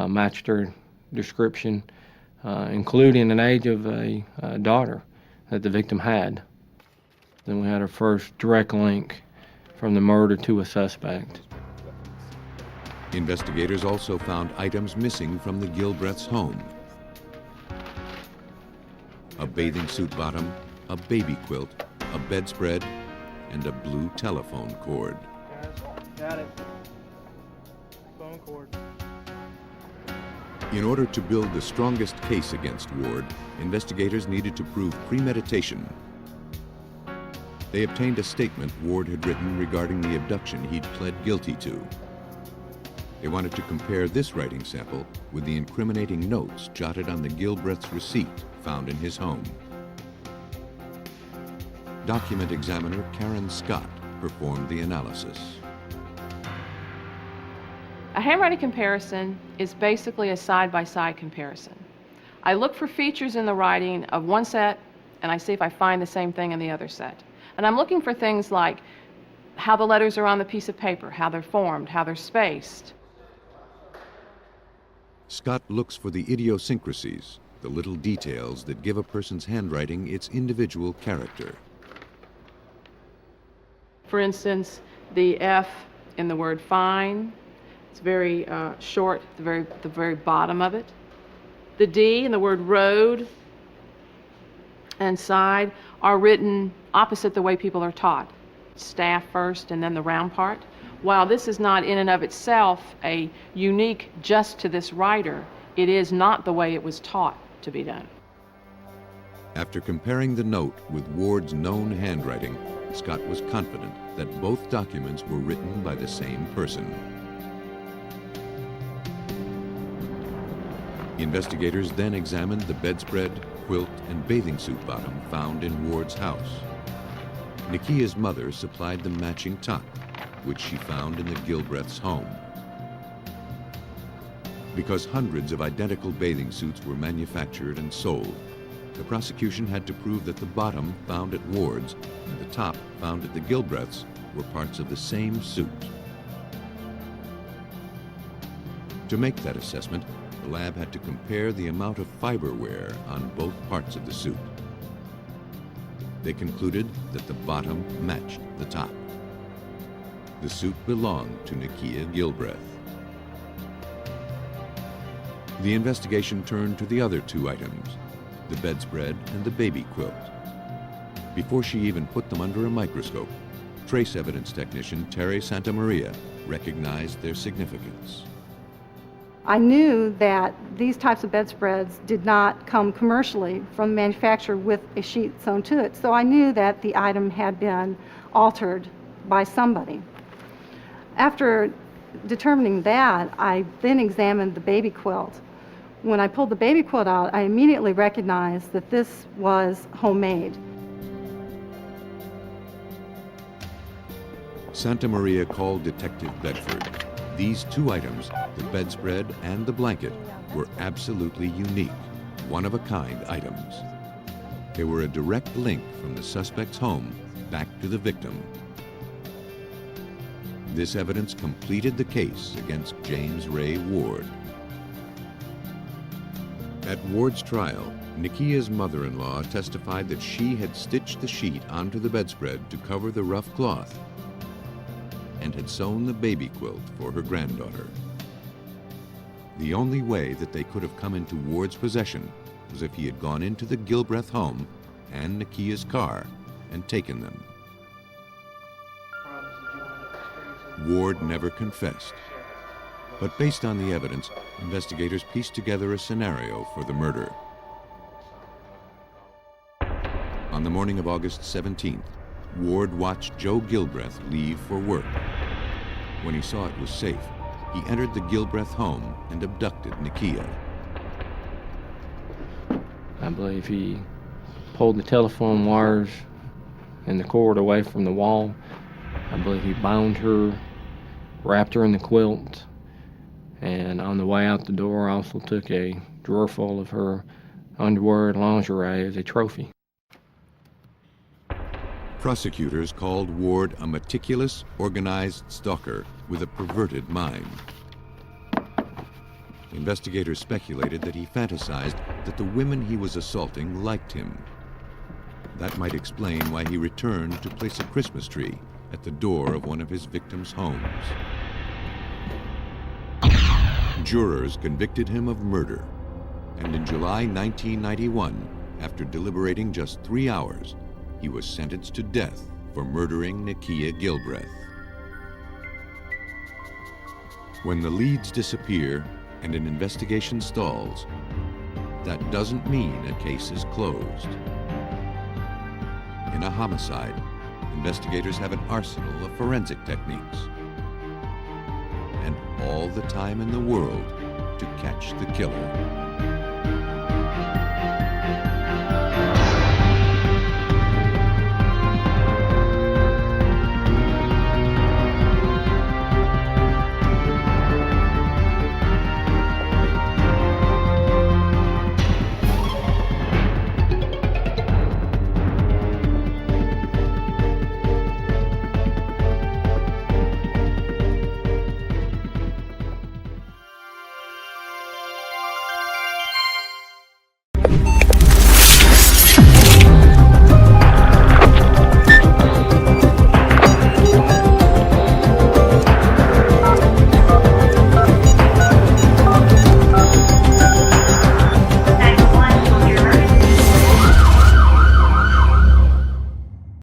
matched her description, including an age of a daughter that the victim had. Then we had our first direct link from the murder to a suspect. Investigators also found items missing from the Gilbreths' home. A bathing suit bottom, a baby quilt, a bedspread, and a blue telephone cord. Got it. Phone cord. In order to build the strongest case against Ward, investigators needed to prove premeditation. They obtained a statement Ward had written regarding the abduction he'd pled guilty to. They wanted to compare this writing sample with the incriminating notes jotted on the Gilbreths' receipt found in his home. Document examiner Karen Scott performed the analysis. A handwriting comparison is basically a side-by-side comparison. I look for features in the writing of one set and I see if I find the same thing in the other set. And I'm looking for things like how the letters are on the piece of paper, how they're formed, how they're spaced. Scott looks for the idiosyncrasies, the little details that give a person's handwriting its individual character. For instance, the F in the word fine, it's very short, the very bottom of it. The D in the word road and side are written opposite the way people are taught. Staff first and then the round part. While this is not in and of itself a unique just to this writer, it is not the way it was taught to be done. After comparing the note with Ward's known handwriting, Scott was confident that both documents were written by the same person. Investigators then examined the bedspread, quilt, and bathing suit bottom found in Ward's house. Nakia's mother supplied the matching top, which she found in the Gilbreths' home. Because hundreds of identical bathing suits were manufactured and sold, the prosecution had to prove that the bottom found at Ward's and the top found at the Gilbreths' were parts of the same suit. To make that assessment, the lab had to compare the amount of fiber wear on both parts of the suit. They concluded that the bottom matched the top. The suit belonged to Nakia Gilbreth. The investigation turned to the other two items, the bedspread and the baby quilt. Before she even put them under a microscope, trace evidence technician Terry Santamaria recognized their significance. I knew that these types of bedspreads did not come commercially from the manufacturer with a sheet sewn to it, so I knew that the item had been altered by somebody. After determining that, I then examined the baby quilt. When I pulled the baby quilt out, I immediately recognized that this was homemade. Santa Maria called Detective Bedford. These two items, the bedspread and the blanket, were absolutely unique, one-of-a-kind items. They were a direct link from the suspect's home back to the victim. This evidence completed the case against James Ray Ward. At Ward's trial, Nikia's mother-in-law testified that she had stitched the sheet onto the bedspread to cover the rough cloth and had sewn the baby quilt for her granddaughter. The only way that they could have come into Ward's possession was if he had gone into the Gilbreth home and Nikia's car and taken them. Ward never confessed, but based on the evidence, investigators pieced together a scenario for the murder. On the morning of August 17th, Ward watched Joe Gilbreth leave for work. When he saw it was safe, he entered the Gilbreth home and abducted Nikia. I believe he pulled the telephone wires and the cord away from the wall. I believe he bound her, wrapped her in the quilt, and on the way out the door also took a drawer full of her underwear and lingerie as a trophy. Prosecutors called Ward a meticulous, organized stalker with a perverted mind. Investigators speculated that he fantasized that the women he was assaulting liked him. That might explain why he returned to place a Christmas tree at the door of one of his victims' homes. Jurors convicted him of murder, and in July 1991, after deliberating just 3 hours, he was sentenced to death for murdering Nikia Gilbreth. When the leads disappear and an investigation stalls, that doesn't mean a case is closed. In a homicide, investigators have an arsenal of forensic techniques and all the time in the world to catch the killer.